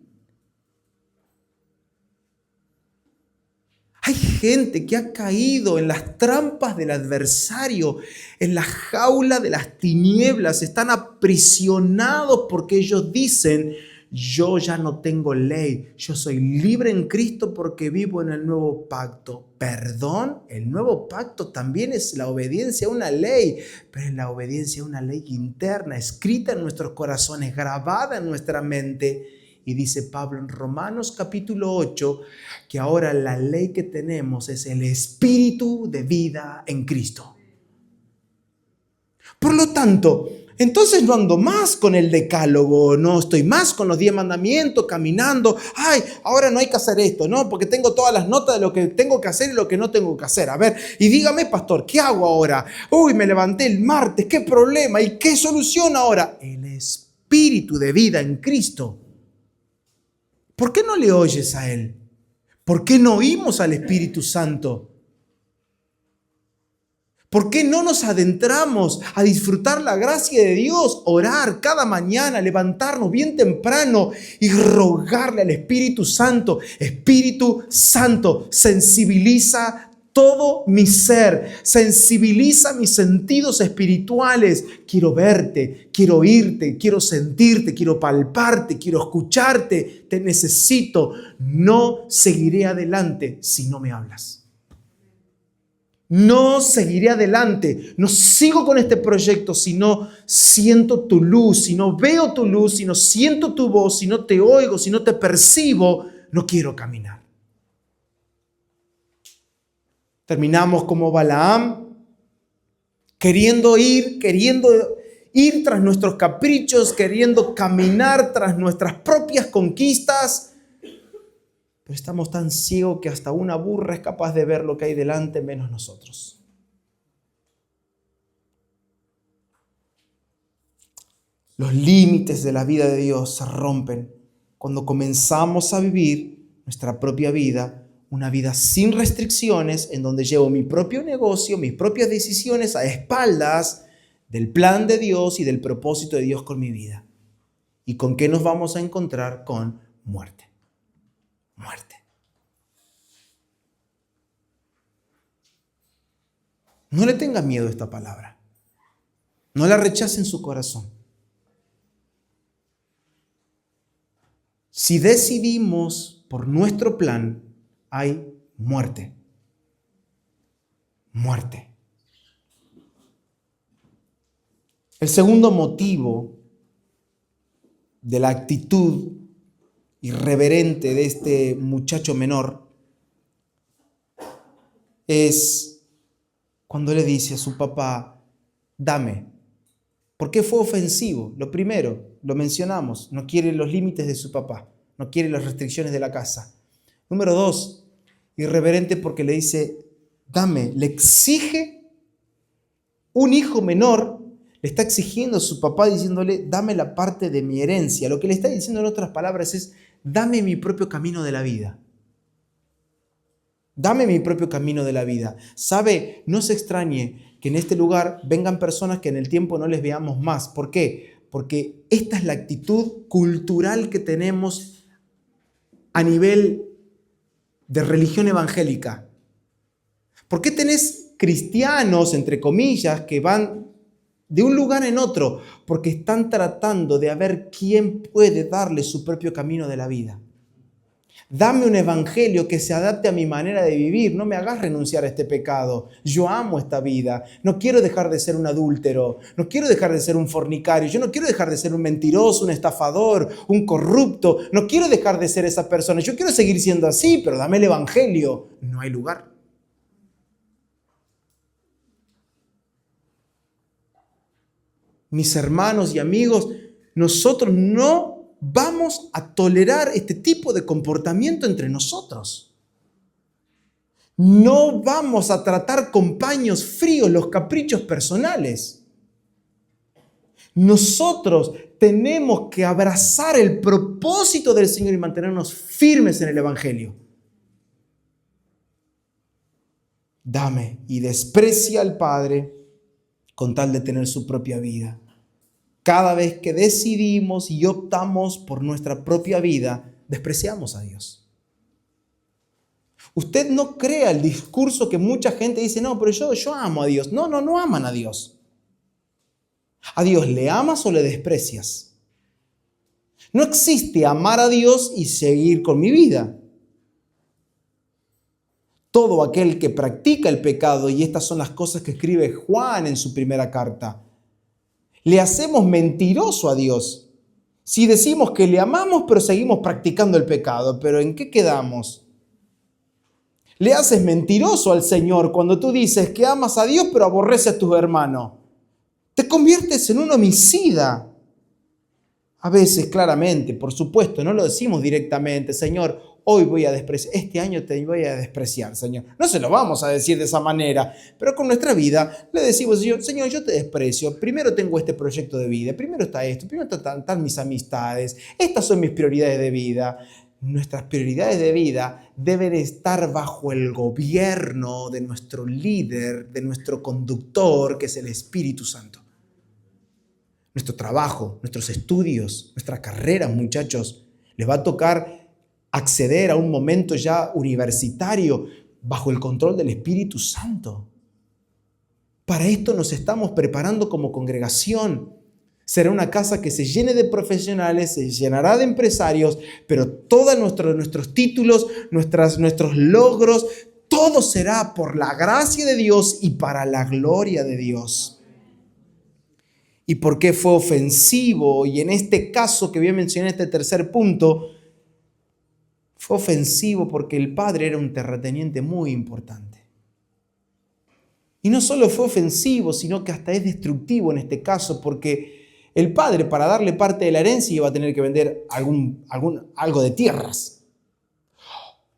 [SPEAKER 1] Hay gente que ha caído en las trampas del adversario, en la jaula de las tinieblas. Están aprisionados porque ellos dicen: yo ya no tengo ley, yo soy libre en Cristo porque vivo en el nuevo pacto. Perdón, el nuevo pacto también es la obediencia a una ley, pero es la obediencia a una ley interna, escrita en nuestros corazones, grabada en nuestra mente. Y dice Pablo en Romanos capítulo 8 que ahora la ley que tenemos es el espíritu de vida en Cristo. Por lo tanto, entonces no ando más con el decálogo, no estoy más con los 10 mandamientos caminando. Ay, ahora no hay que hacer esto, ¿no? Porque tengo todas las notas de lo que tengo que hacer y lo que no tengo que hacer. A ver, y dígame, pastor, ¿qué hago ahora? Uy, me levanté el martes, ¿qué problema? ¿Y qué solución ahora? El espíritu de vida en Cristo. ¿Por qué no le oyes a Él? ¿Por qué no oímos al Espíritu Santo? ¿Por qué no nos adentramos a disfrutar la gracia de Dios? Orar cada mañana, levantarnos bien temprano y rogarle al Espíritu Santo. Espíritu Santo, sensibiliza todo mi ser, sensibiliza mis sentidos espirituales. Quiero verte, quiero oírte, quiero sentirte, quiero palparte, quiero escucharte. Te necesito. No seguiré adelante si no me hablas. No seguiré adelante, no sigo con este proyecto si no siento tu luz, si no veo tu luz, si no siento tu voz, si no te oigo, si no te percibo. No quiero caminar. Terminamos como Balaam, queriendo ir tras nuestros caprichos, queriendo caminar tras nuestras propias conquistas. Pero estamos tan ciegos que hasta una burra es capaz de ver lo que hay delante, menos nosotros. Los límites de la vida de Dios se rompen cuando comenzamos a vivir nuestra propia vida, una vida sin restricciones, en donde llevo mi propio negocio, mis propias decisiones a espaldas del plan de Dios y del propósito de Dios con mi vida. ¿Y con qué nos vamos a encontrar? Con muerte. Muerte. No le tenga miedo a esta palabra. No la rechace en su corazón. Si decidimos por nuestro plan, hay muerte. Muerte. El segundo motivo de la actitud irreverente de este muchacho menor es cuando le dice a su papá: dame. ¿Por qué fue ofensivo? Lo primero, lo mencionamos, no quiere los límites de su papá, no quiere las restricciones de la casa. Número 2, irreverente porque le dice: dame. Le exige un hijo menor, le está exigiendo a su papá diciéndole: dame la parte de mi herencia. Lo que le está diciendo en otras palabras es: dame mi propio camino de la vida. Dame mi propio camino de la vida. ¿Sabe? No se extrañe que en este lugar vengan personas que en el tiempo no les veamos más. ¿Por qué? Porque esta es la actitud cultural que tenemos a nivel de religión evangélica. ¿Por qué tenés cristianos, entre comillas, que van de un lugar en otro? Porque están tratando de ver quién puede darle su propio camino de la vida. Dame un evangelio que se adapte a mi manera de vivir. No me hagas renunciar a este pecado. Yo amo esta vida. No quiero dejar de ser un adúltero. No quiero dejar de ser un fornicario. Yo no quiero dejar de ser un mentiroso, un estafador, un corrupto. No quiero dejar de ser esa persona. Yo quiero seguir siendo así, pero dame el evangelio. No hay lugar. Mis hermanos y amigos, nosotros no vamos a tolerar este tipo de comportamiento entre nosotros. No vamos a tratar con paños fríos los caprichos personales. Nosotros tenemos que abrazar el propósito del Señor y mantenernos firmes en el Evangelio. Dame y desprecia al Padre con tal de tener su propia vida. Cada vez que decidimos y optamos por nuestra propia vida, despreciamos a Dios. Usted no crea el discurso que mucha gente dice, no, pero yo amo a Dios. No aman a Dios. ¿A Dios le amas o le desprecias? No existe amar a Dios y seguir con mi vida. Todo aquel que practica el pecado, y estas son las cosas que escribe Juan en su primera carta, le hacemos mentiroso a Dios. Si decimos que le amamos, pero seguimos practicando el pecado, ¿pero en qué quedamos? Le haces mentiroso al Señor cuando tú dices que amas a Dios, pero aborreces a tus hermanos. Te conviertes en un homicida. A veces, claramente, por supuesto, no lo decimos directamente, Señor, hoy voy a despreciar, este año te voy a despreciar, Señor. No se lo vamos a decir de esa manera, pero con nuestra vida le decimos, Señor, yo te desprecio. Primero tengo este proyecto de vida, primero está esto, primero están mis amistades, estas son mis prioridades de vida. Nuestras prioridades de vida deben estar bajo el gobierno de nuestro líder, de nuestro conductor, que es el Espíritu Santo. Nuestro trabajo, nuestros estudios, nuestra carrera, muchachos, les va a tocar acceder a un momento ya universitario bajo el control del Espíritu Santo. Para esto nos estamos preparando como congregación. Será una casa que se llene de profesionales, se llenará de empresarios, pero todos nuestros títulos, nuestros logros, todo será por la gracia de Dios y para la gloria de Dios. ¿Y por qué fue ofensivo? Y en este caso que voy a mencionar, este tercer punto, fue ofensivo porque el padre era un terrateniente muy importante. Y no solo fue ofensivo, sino que hasta es destructivo en este caso, porque el padre, para darle parte de la herencia, iba a tener que vender algo de tierras.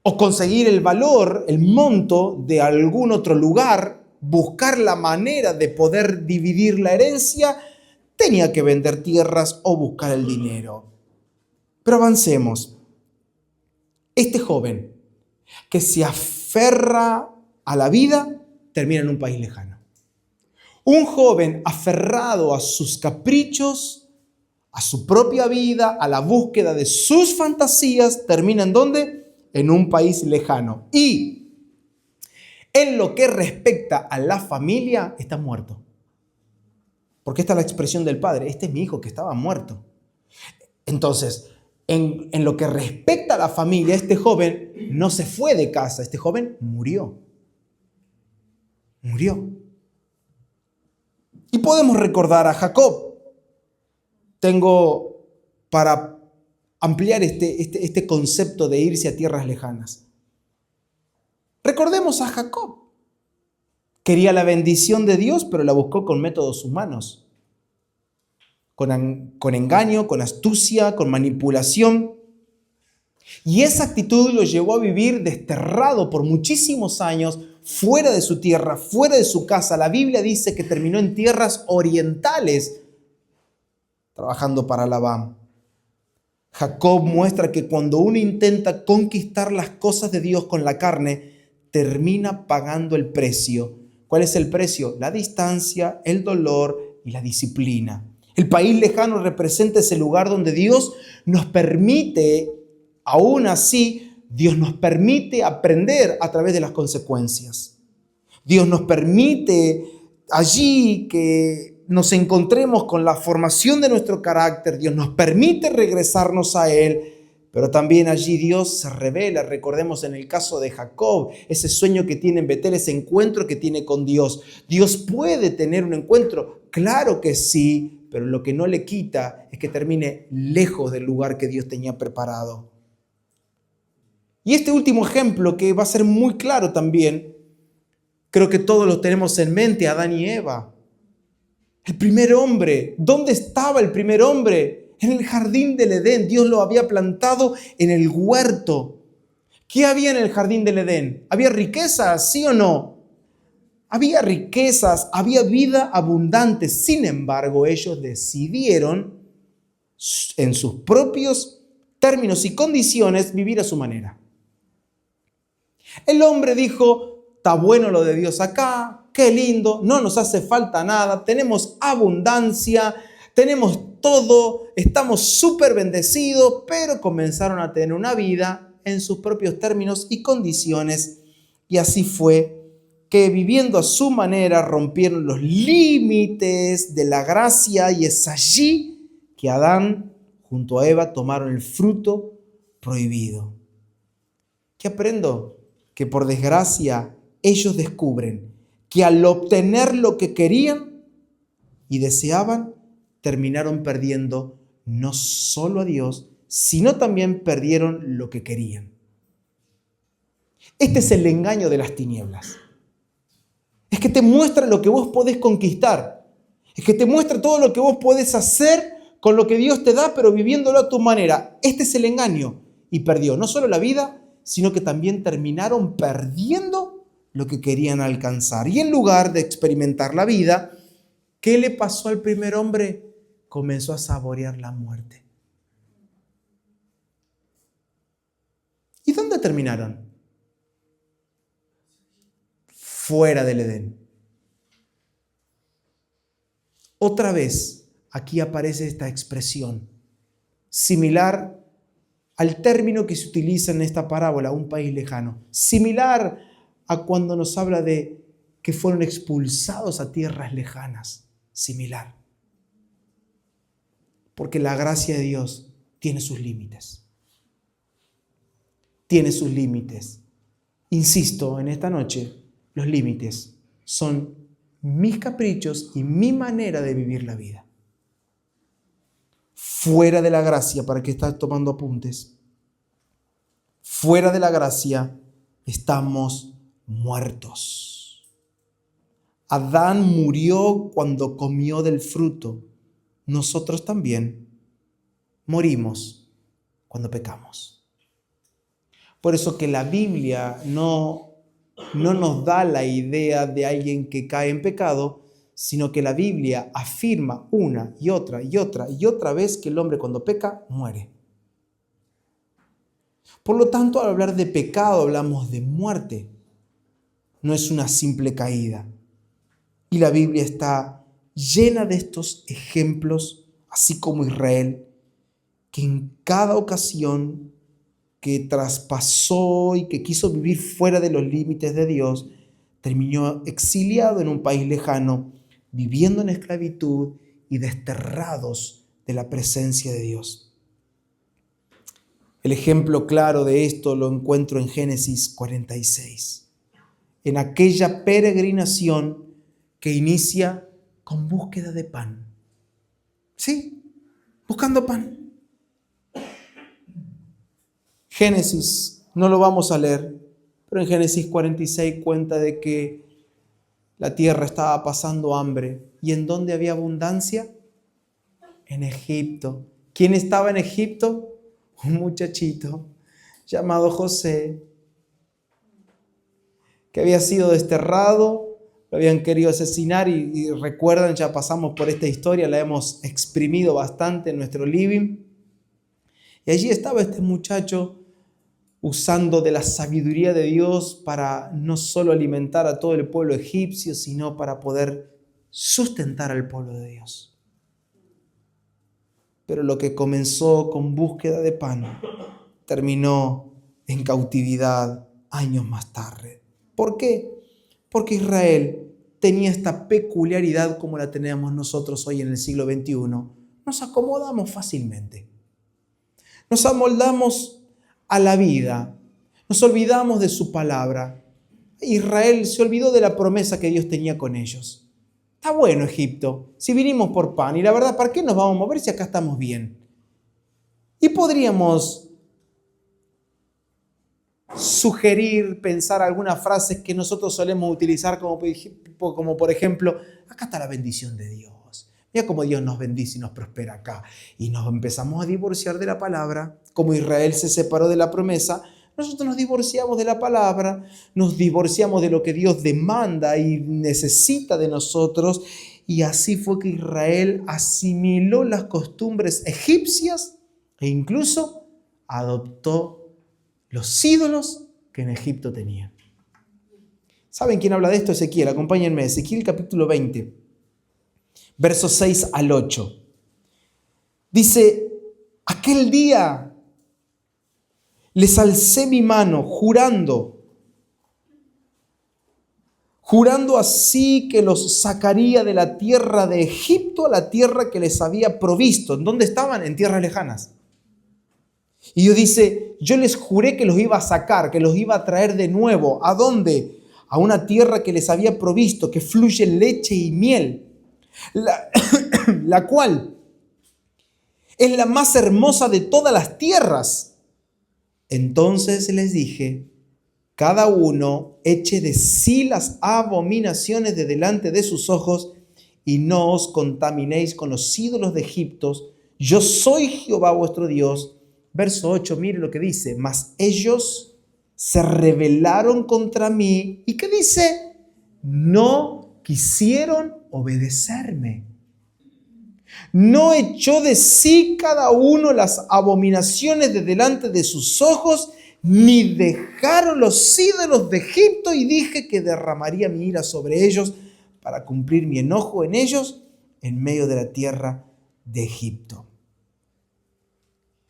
[SPEAKER 1] O conseguir el valor, el monto de algún otro lugar, buscar la manera de poder dividir la herencia, tenía que vender tierras o buscar el dinero. Pero avancemos. Este joven que se aferra a la vida termina en un país lejano. Un joven aferrado a sus caprichos, a su propia vida, a la búsqueda de sus fantasías, termina ¿en dónde? En un país lejano. Y en lo que respecta a la familia, está muerto. Porque esta es la expresión del padre. Este es mi hijo que estaba muerto. Entonces, en lo que respecta a la familia, este joven no se fue de casa. Este joven murió. Murió. Y podemos recordar a Jacob. Tengo para ampliar este concepto de irse a tierras lejanas. Recordemos a Jacob. Quería la bendición de Dios, pero la buscó con métodos humanos. Con engaño, con astucia, con manipulación. Y esa actitud lo llevó a vivir desterrado por muchísimos años, fuera de su tierra, fuera de su casa. La Biblia dice que terminó en tierras orientales, trabajando para Labán. Jacob muestra que cuando uno intenta conquistar las cosas de Dios con la carne, termina pagando el precio. ¿Cuál es el precio? La distancia, el dolor y la disciplina. El país lejano representa ese lugar donde Dios nos permite, aún así, Dios nos permite aprender a través de las consecuencias. Dios nos permite allí que nos encontremos con la formación de nuestro carácter. Dios nos permite regresarnos a Él, pero también allí Dios se revela. Recordemos en el caso de Jacob, ese sueño que tiene en Betel, ese encuentro que tiene con Dios. ¿Dios puede tener un encuentro? Claro que sí, pero lo que no le quita es que termine lejos del lugar que Dios tenía preparado. Y este último ejemplo, que va a ser muy claro también, creo que todos lo tenemos en mente, Adán y Eva. El primer hombre, ¿dónde estaba el primer hombre? En el jardín del Edén. Dios lo había plantado en el huerto. ¿Qué había en el jardín del Edén? ¿Había riqueza, sí o no? había riquezas, había vida abundante. Sin embargo, ellos decidieron en sus propios términos y condiciones vivir a su manera. El hombre dijo, está bueno lo de Dios acá, qué lindo, no nos hace falta nada, tenemos abundancia, tenemos todo, estamos súper bendecidos, pero comenzaron a tener una vida en sus propios términos y condiciones. Y así fue que viviendo a su manera rompieron los límites de la gracia y es allí que Adán junto a Eva tomaron el fruto prohibido. ¿Qué aprendo? Que por desgracia ellos descubren que al obtener lo que querían y deseaban, terminaron perdiendo no solo a Dios, sino también perdieron lo que querían. Este es el engaño de las tinieblas. Es que te muestra lo que vos podés conquistar. Es que te muestra todo lo que vos podés hacer con lo que Dios te da, pero viviéndolo a tu manera. Este es el engaño. Y perdió no solo la vida, sino que también terminaron perdiendo lo que querían alcanzar. Y en lugar de experimentar la vida, ¿qué le pasó al primer hombre? Comenzó a saborear la muerte. ¿Y dónde terminaron? Fuera del Edén. Otra vez, aquí aparece esta expresión, similar al término que se utiliza en esta parábola, un país lejano, similar a cuando nos habla de que fueron expulsados a tierras lejanas, similar. Porque la gracia de Dios tiene sus límites. Tiene sus límites. Insisto, en esta noche, los límites son mis caprichos y mi manera de vivir la vida. Fuera de la gracia, para que estás tomando apuntes, fuera de la gracia estamos muertos. Adán murió cuando comió del fruto. Nosotros también morimos cuando pecamos. Por eso que la Biblia no nos da la idea de alguien que cae en pecado, sino que la Biblia afirma una y otra y otra y otra vez que el hombre cuando peca muere. Por lo tanto, al hablar de pecado hablamos de muerte. No es una simple caída. Y la Biblia está llena de estos ejemplos, así como Israel, que en cada ocasión que traspasó y que quiso vivir fuera de los límites de Dios, terminó exiliado en un país lejano, viviendo en esclavitud y desterrados de la presencia de Dios. El ejemplo claro de esto lo encuentro en Génesis 46, en aquella peregrinación que inicia con búsqueda de pan. Sí, buscando pan. Génesis, no lo vamos a leer, pero en Génesis 46 cuenta de que la tierra estaba pasando hambre. ¿Y en dónde había abundancia? En Egipto. ¿Quién estaba en Egipto? Un muchachito llamado José, que había sido desterrado, lo habían querido asesinar y recuerdan, ya pasamos por esta historia, la hemos exprimido bastante en nuestro living. Y allí estaba este muchacho usando de la sabiduría de Dios para no solo alimentar a todo el pueblo egipcio, sino para poder sustentar al pueblo de Dios. Pero lo que comenzó con búsqueda de pan, terminó en cautividad años más tarde. ¿Por qué? Porque Israel tenía esta peculiaridad como la tenemos nosotros hoy en el siglo XXI. Nos acomodamos fácilmente. Nos amoldamos a la vida. Nos olvidamos de su palabra. Israel se olvidó de la promesa que Dios tenía con ellos. Está bueno Egipto, si vinimos por pan, y la verdad, ¿para qué nos vamos a mover si acá estamos bien? Y podríamos sugerir, pensar algunas frases que nosotros solemos utilizar como por ejemplo, acá está la bendición de Dios. Mira cómo Dios nos bendice y nos prospera acá. Y nos empezamos a divorciar de la palabra. Como Israel se separó de la promesa, Nosotros nos divorciamos de la palabra, nos divorciamos de lo que Dios demanda y necesita de nosotros. Y así fue que Israel asimiló las costumbres egipcias e incluso adoptó los ídolos que en Egipto tenían. ¿Saben quién habla de esto? Ezequiel. Acompáñenme. Ezequiel capítulo 20, versos 6 al 8. Dice, aquel día les alcé mi mano jurando así que los sacaría de la tierra de Egipto a la tierra que les había provisto. ¿En dónde estaban? En tierras lejanas. Y Dios dice, yo les juré que los iba a sacar, que los iba a traer de nuevo. ¿A dónde? A una tierra que les había provisto, que fluye leche y miel, la cual es la más hermosa de todas las tierras. Entonces les dije, cada uno eche de sí las abominaciones de delante de sus ojos y no os contaminéis con los ídolos de Egipto. Yo soy Jehová vuestro Dios. Verso 8, mire lo que dice. Mas ellos se rebelaron contra mí. ¿Y qué dice? No quisieron obedecerme. No echó de sí cada uno las abominaciones de delante de sus ojos, ni dejaron los ídolos de Egipto, y dije que derramaría mi ira sobre ellos para cumplir mi enojo en ellos en medio de la tierra de Egipto.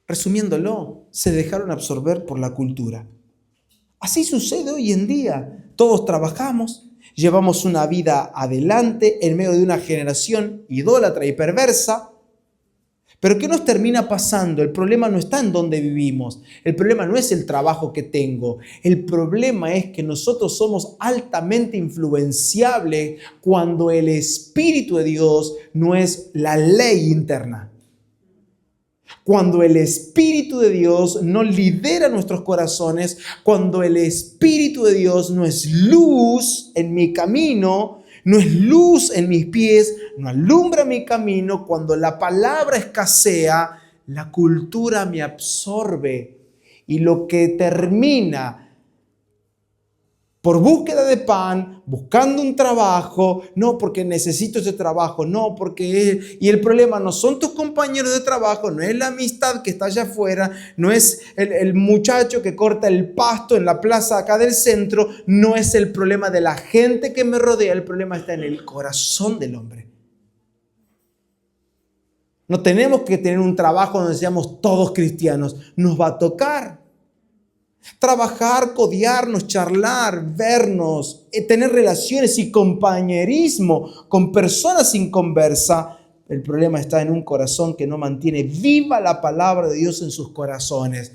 [SPEAKER 1] Resumiéndolo, se dejaron absorber por la cultura. Así sucede hoy en día. Todos trabajamos, llevamos una vida adelante en medio de una generación idólatra y perversa. Pero ¿qué nos termina pasando? El problema no está en dónde vivimos. El problema no es el trabajo que tengo. El problema es que nosotros somos altamente influenciables cuando el Espíritu de Dios no es la ley interna. Cuando el Espíritu de Dios no lidera nuestros corazones, cuando el Espíritu de Dios no es luz en mi camino, no es luz en mis pies, no alumbra mi camino, cuando la palabra escasea, la cultura me absorbe y lo que termina por búsqueda de pan, buscando un trabajo, no porque necesito ese trabajo, no porque... Y el problema no son tus compañeros de trabajo, no es la amistad que está allá afuera, no es el muchacho que corta el pasto en la plaza acá del centro, no es el problema de la gente que me rodea, el problema está en el corazón del hombre. No tenemos que tener un trabajo donde seamos todos cristianos, nos va a tocar trabajar, codearnos, charlar, vernos, tener relaciones y compañerismo con personas sin conversa. El problema está en un corazón que no mantiene viva la palabra de Dios en sus corazones.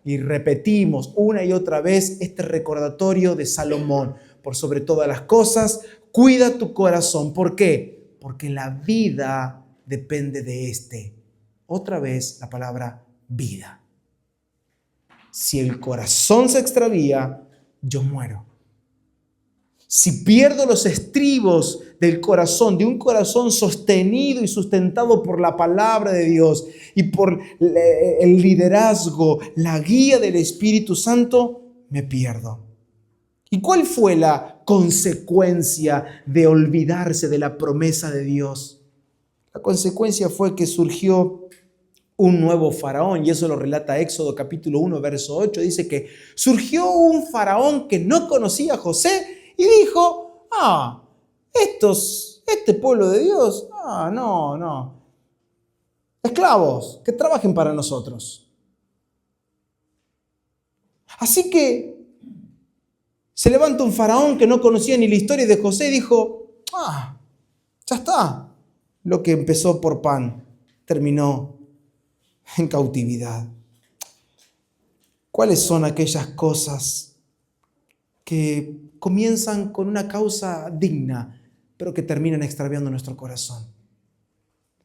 [SPEAKER 1] Y repetimos una y otra vez este recordatorio de Salomón. Por sobre todas las cosas, cuida tu corazón. ¿Por qué? Porque la vida depende de este. Otra vez la palabra vida. Si el corazón se extravía, yo muero. Si pierdo los estribos del corazón, de un corazón sostenido y sustentado por la palabra de Dios y por el liderazgo, la guía del Espíritu Santo, me pierdo. ¿Y cuál fue la consecuencia de olvidarse de la promesa de Dios? La consecuencia fue que surgió un nuevo faraón, y eso lo relata Éxodo capítulo 1, verso 8. Dice que surgió un faraón que no conocía a José y dijo, este pueblo de Dios, no, esclavos, que trabajen para nosotros. Así que se levanta un faraón que no conocía ni la historia de José y dijo, ya está, lo que empezó por pan terminó en cautividad. ¿Cuáles son aquellas cosas que comienzan con una causa digna, pero que terminan extraviando nuestro corazón?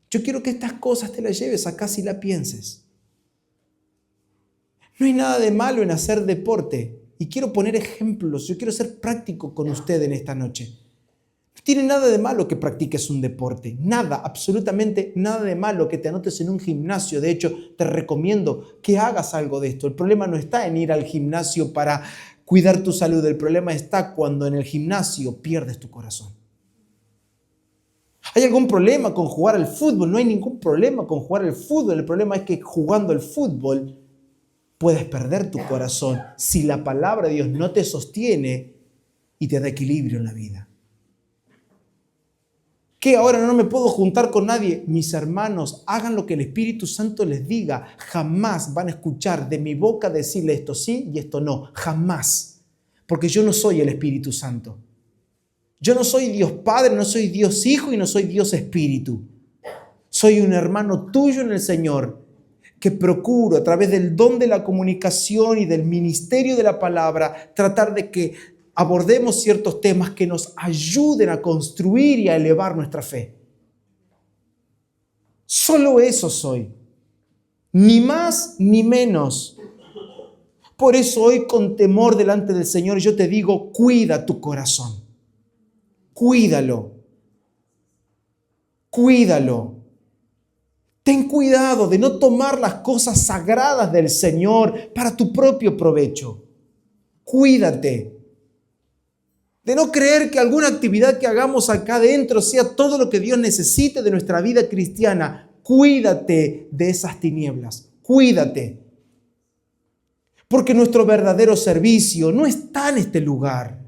[SPEAKER 1] Yo quiero que estas cosas te las lleves acá si la pienses. No hay nada de malo en hacer deporte. Y quiero poner ejemplos. Yo quiero ser práctico con usted en esta noche. No tiene nada de malo que practiques un deporte. Nada, absolutamente nada de malo que te anotes en un gimnasio. De hecho, te recomiendo que hagas algo de esto. El problema no está en ir al gimnasio para cuidar tu salud. El problema está cuando en el gimnasio pierdes tu corazón. ¿Hay algún problema con jugar al fútbol? No hay ningún problema con jugar al fútbol. El problema es que jugando al fútbol puedes perder tu corazón si la palabra de Dios no te sostiene y te da equilibrio en la vida. ¿Qué? Ahora no me puedo juntar con nadie. Mis hermanos, hagan lo que el Espíritu Santo les diga. Jamás van a escuchar de mi boca decirle esto sí y esto no. Jamás. Porque yo no soy el Espíritu Santo. Yo no soy Dios Padre, no soy Dios Hijo y no soy Dios Espíritu. Soy un hermano tuyo en el Señor que procuro a través del don de la comunicación y del ministerio de la palabra tratar de que abordemos ciertos temas que nos ayuden a construir y a elevar nuestra fe. Solo eso soy. Ni más ni menos. Por eso hoy con temor delante del Señor yo te digo, cuida tu corazón. Cuídalo. Cuídalo. Ten cuidado de no tomar las cosas sagradas del Señor para tu propio provecho. Cuídate. De no creer que alguna actividad que hagamos acá adentro sea todo lo que Dios necesite de nuestra vida cristiana. Cuídate de esas tinieblas. Cuídate. Porque nuestro verdadero servicio no está en este lugar.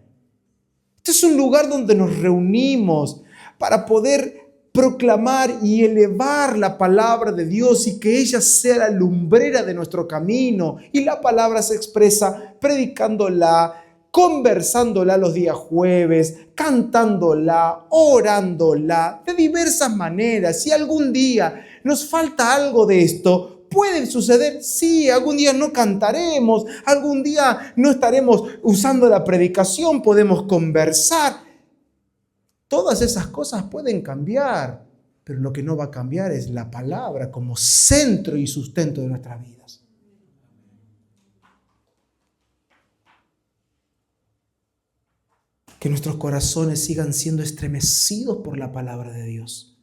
[SPEAKER 1] Este es un lugar donde nos reunimos para poder proclamar y elevar la palabra de Dios y que ella sea la lumbrera de nuestro camino. Y la palabra se expresa predicándola, conversándola los días jueves, cantándola, orándola, de diversas maneras. Si algún día nos falta algo de esto, puede suceder, sí, algún día no cantaremos, algún día no estaremos usando la predicación, podemos conversar. Todas esas cosas pueden cambiar, pero lo que no va a cambiar es la palabra como centro y sustento de nuestras vidas. Que nuestros corazones sigan siendo estremecidos por la palabra de Dios.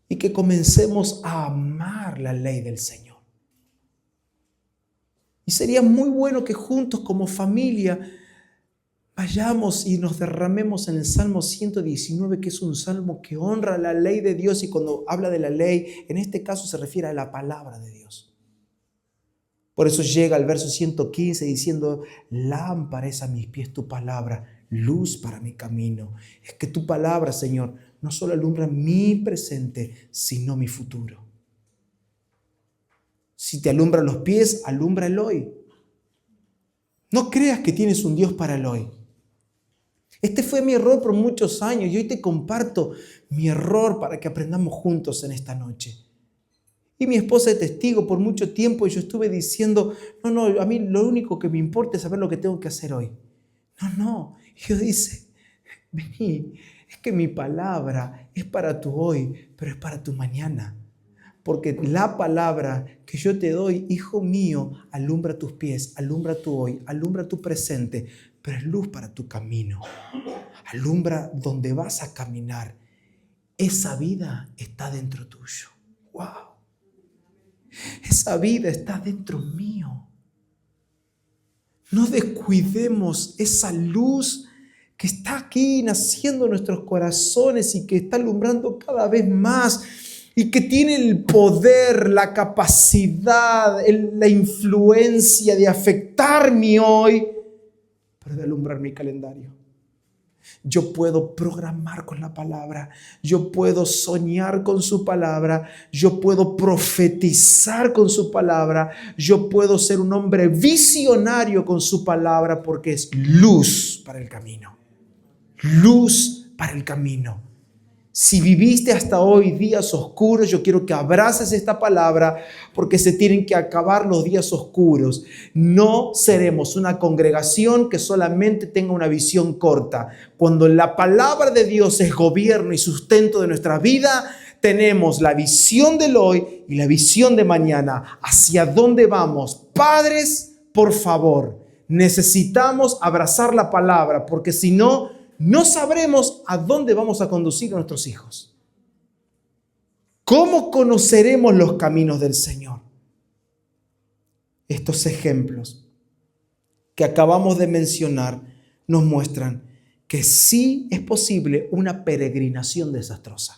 [SPEAKER 1] Y que comencemos a amar la ley del Señor. Y sería muy bueno que juntos como familia vayamos y nos derramemos en el Salmo 119, que es un salmo que honra la ley de Dios. Y cuando habla de la ley, en este caso se refiere a la palabra de Dios. Por eso llega al verso 115 diciendo, lámpara es a mis pies tu palabra, luz para mi camino. Es que tu palabra, Señor, no solo alumbra mi presente, sino mi futuro. Si te alumbra los pies, alumbra el hoy. No creas que tienes un Dios para el hoy. Este fue mi error por muchos años y hoy te comparto mi error para que aprendamos juntos en esta noche. Y mi esposa es testigo por mucho tiempo y yo estuve diciendo, no, a mí lo único que me importa es saber lo que tengo que hacer hoy. No. Y Dios dice, vení, es que mi palabra es para tu hoy, pero es para tu mañana. Porque la palabra que yo te doy, hijo mío, alumbra tus pies, alumbra tu hoy, alumbra tu presente, pero es luz para tu camino. Alumbra donde vas a caminar. Esa vida está dentro tuyo. ¡Wow! Esa vida está dentro mío. No descuidemos esa luz que está aquí naciendo en nuestros corazones y que está alumbrando cada vez más y que tiene el poder, la capacidad, la influencia de afectar mi hoy, pero de alumbrar mi calendario. Yo puedo programar con la palabra, yo puedo soñar con su palabra, yo puedo profetizar con su palabra, yo puedo ser un hombre visionario con su palabra porque es luz para el camino. Luz para el camino. Si viviste hasta hoy días oscuros, yo quiero que abraces esta palabra porque se tienen que acabar los días oscuros. No seremos una congregación que solamente tenga una visión corta. Cuando la palabra de Dios es gobierno y sustento de nuestra vida, tenemos la visión del hoy y la visión de mañana. ¿Hacia dónde vamos? Padres, por favor, necesitamos abrazar la palabra porque si no, no sabremos a dónde vamos a conducir a nuestros hijos. ¿Cómo conoceremos los caminos del Señor? Estos ejemplos que acabamos de mencionar nos muestran que sí es posible una peregrinación desastrosa.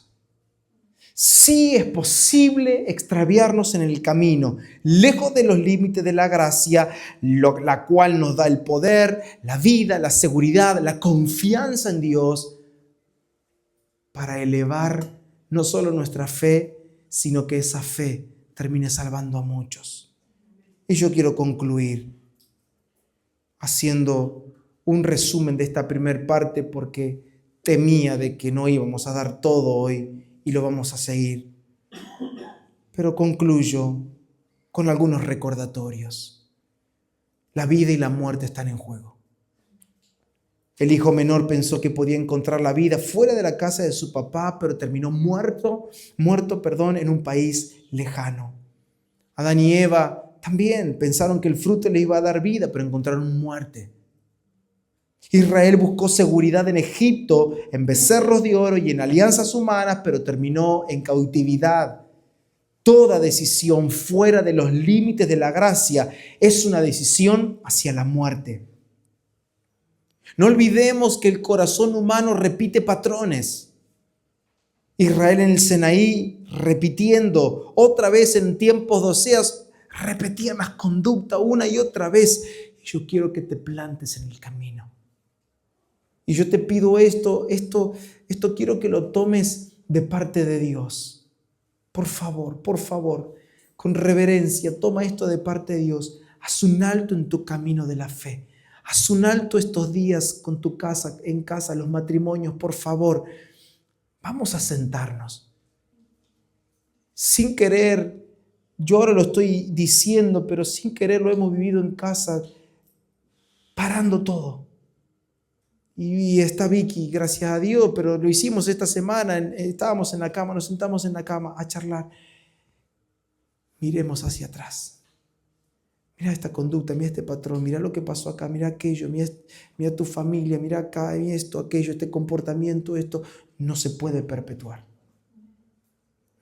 [SPEAKER 1] Sí es posible extraviarnos en el camino, lejos de los límites de la gracia, la cual nos da el poder, la vida, la seguridad, la confianza en Dios para elevar no solo nuestra fe, sino que esa fe termine salvando a muchos. Y yo quiero concluir haciendo un resumen de esta primera parte porque temía de que no íbamos a dar todo hoy y lo vamos a seguir. Pero concluyo con algunos recordatorios. La vida y la muerte están en juego. El hijo menor pensó que podía encontrar la vida fuera de la casa de su papá, pero terminó muerto en un país lejano. Adán y Eva también pensaron que el fruto le iba a dar vida, pero encontraron muerte. Israel buscó seguridad en Egipto, en becerros de oro y en alianzas humanas, pero terminó en cautividad. Toda decisión fuera de los límites de la gracia es una decisión hacia la muerte. No olvidemos que el corazón humano repite patrones. Israel en el Sinaí, repitiendo otra vez en tiempos de Oseas, repetía más conducta una y otra vez. Yo quiero que te plantes en el camino. Y yo te pido esto quiero que lo tomes de parte de Dios. Por favor, con reverencia, toma esto de parte de Dios. Haz un alto en tu camino de la fe. Haz un alto estos días con tu casa, en casa, los matrimonios, por favor. Vamos a sentarnos. Sin querer, yo ahora lo estoy diciendo, pero sin querer lo hemos vivido en casa, parando todo. Y está Vicky, gracias a Dios, pero lo hicimos esta semana, estábamos en la cama, nos sentamos en la cama a charlar. Miremos hacia atrás. Mira esta conducta, mira este patrón, mira lo que pasó acá, mira aquello, mira tu familia, mira acá, mira esto, aquello, este comportamiento, esto. No se puede perpetuar.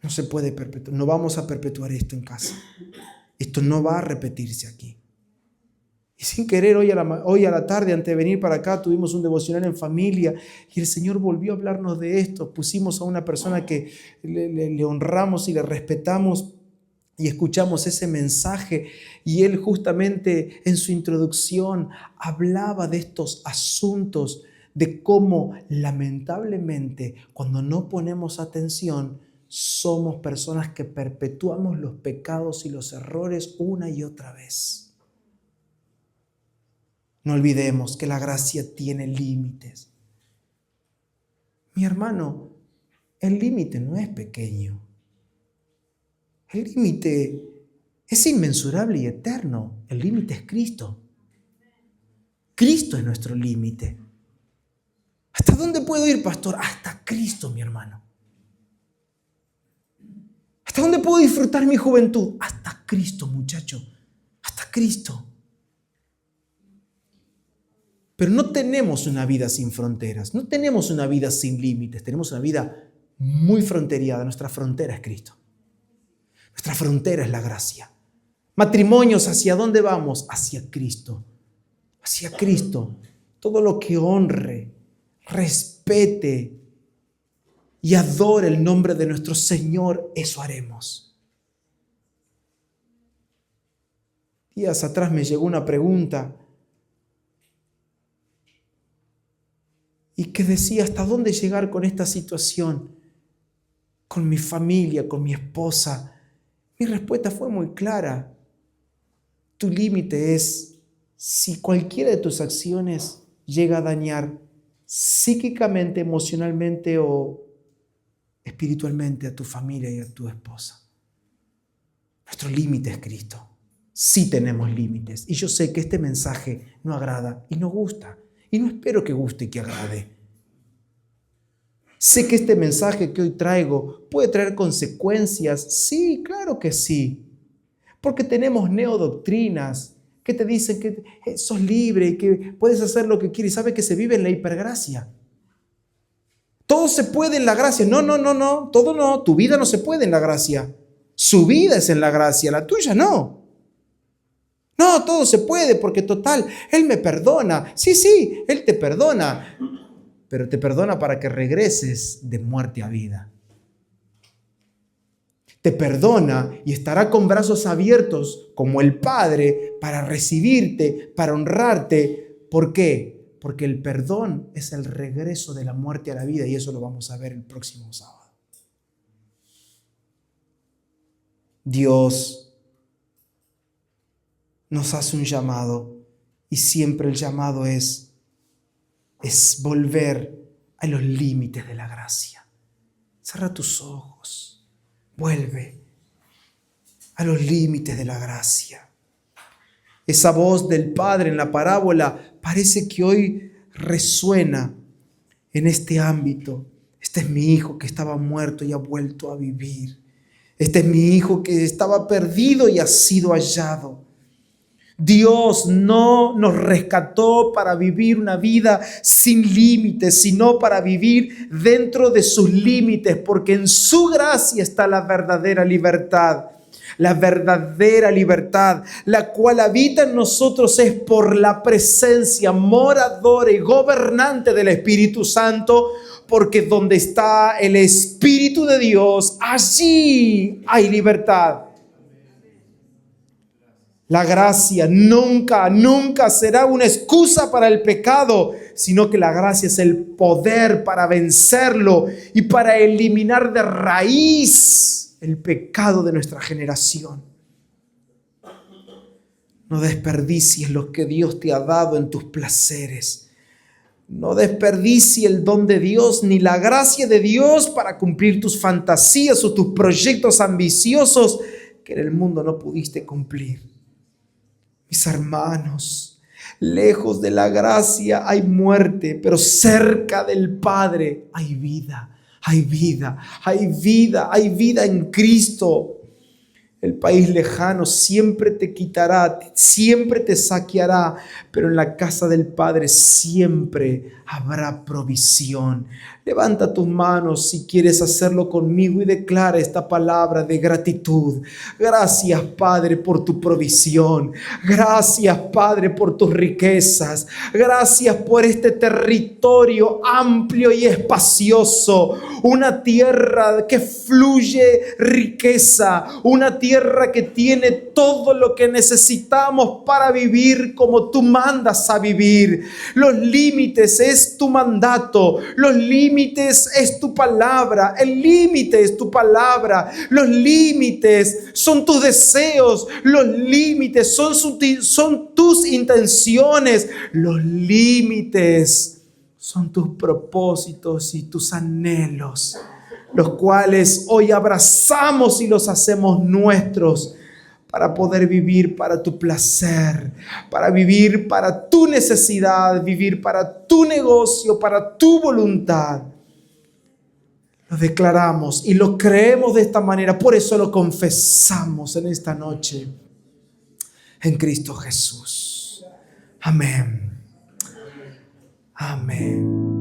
[SPEAKER 1] No se puede perpetuar. No vamos a perpetuar esto en casa. Esto no va a repetirse aquí. Y sin querer, hoy a la tarde, antes de venir para acá, tuvimos un devocional en familia y el Señor volvió a hablarnos de esto. Pusimos a una persona que le honramos y le respetamos y escuchamos ese mensaje. Y él justamente en su introducción hablaba de estos asuntos, de cómo lamentablemente cuando no ponemos atención, somos personas que perpetuamos los pecados y los errores una y otra vez. No olvidemos que la gracia tiene límites. Mi hermano, el límite no es pequeño. El límite es inmensurable y eterno. El límite es Cristo. Cristo es nuestro límite. ¿Hasta dónde puedo ir, pastor? Hasta Cristo, mi hermano. ¿Hasta dónde puedo disfrutar mi juventud? Hasta Cristo, muchacho. Hasta Cristo. Pero no tenemos una vida sin fronteras, no tenemos una vida sin límites, tenemos una vida muy fronteriada. Nuestra frontera es Cristo. Nuestra frontera es la gracia. Matrimonios, ¿hacia dónde vamos? Hacia Cristo. Hacia Cristo. Todo lo que honre, respete y adore el nombre de nuestro Señor, eso haremos. Días atrás me llegó una pregunta y que decía, ¿hasta dónde llegar con esta situación? Con mi familia, con mi esposa. Mi respuesta fue muy clara. Tu límite es si cualquiera de tus acciones llega a dañar psíquicamente, emocionalmente o espiritualmente a tu familia y a tu esposa. Nuestro límite es Cristo. Sí tenemos límites. Y yo sé que este mensaje no agrada y no gusta. Y no espero que guste y que agrade. Sé que este mensaje que hoy traigo puede traer consecuencias. Sí, claro que sí. Porque tenemos neodoctrinas que te dicen que sos libre y que puedes hacer lo que quieres. Y sabes que se vive en la hipergracia. Todo se puede en la gracia. No, no, no, no. Todo no. Tu vida no se puede en la gracia. Su vida es en la gracia, la tuya no. No, todo se puede porque total, Él me perdona. Sí, sí, Él te perdona. Pero te perdona para que regreses de muerte a vida. Te perdona y estará con brazos abiertos como el Padre para recibirte, para honrarte. ¿Por qué? Porque el perdón es el regreso de la muerte a la vida y eso lo vamos a ver el próximo sábado. Dios nos hace un llamado y siempre el llamado es volver a los límites de la gracia. Cierra tus ojos, vuelve a los límites de la gracia. Esa voz del Padre en la parábola parece que hoy resuena en este ámbito. Este es mi hijo que estaba muerto y ha vuelto a vivir. Este es mi hijo que estaba perdido y ha sido hallado. Dios no nos rescató para vivir una vida sin límites, sino para vivir dentro de sus límites, porque en su gracia está la verdadera libertad. La verdadera libertad, la cual habita en nosotros, es por la presencia moradora y gobernante del Espíritu Santo, porque donde está el Espíritu de Dios, allí hay libertad. La gracia nunca, nunca será una excusa para el pecado, sino que la gracia es el poder para vencerlo y para eliminar de raíz el pecado de nuestra generación. No desperdicies lo que Dios te ha dado en tus placeres. No desperdicies el don de Dios ni la gracia de Dios para cumplir tus fantasías o tus proyectos ambiciosos que en el mundo no pudiste cumplir. Mis hermanos, lejos de la gracia hay muerte, pero cerca del Padre hay vida. Hay vida, hay vida, hay vida en Cristo. El país lejano siempre te quitará, siempre te saqueará, pero en la casa del Padre siempre habrá provisión. Levanta tus manos si quieres hacerlo conmigo y declara esta palabra de gratitud. Gracias, Padre, por tu provisión. Gracias, Padre, por tus riquezas. Gracias por este territorio amplio y espacioso. Una tierra que fluye riqueza. Una tierra que tiene todo lo que necesitamos para vivir como tú mandas a vivir. Los límites es tu mandato. Los límites es tu palabra. El límite es tu palabra. Los límites son tus deseos. Los límites son tus intenciones. Los límites son tus propósitos y tus anhelos, los cuales hoy abrazamos y los hacemos nuestros para poder vivir para tu placer, para vivir para tu necesidad, vivir para tu negocio, para tu voluntad. Lo declaramos y lo creemos de esta manera, por eso lo confesamos en esta noche en Cristo Jesús. Amén. Amén.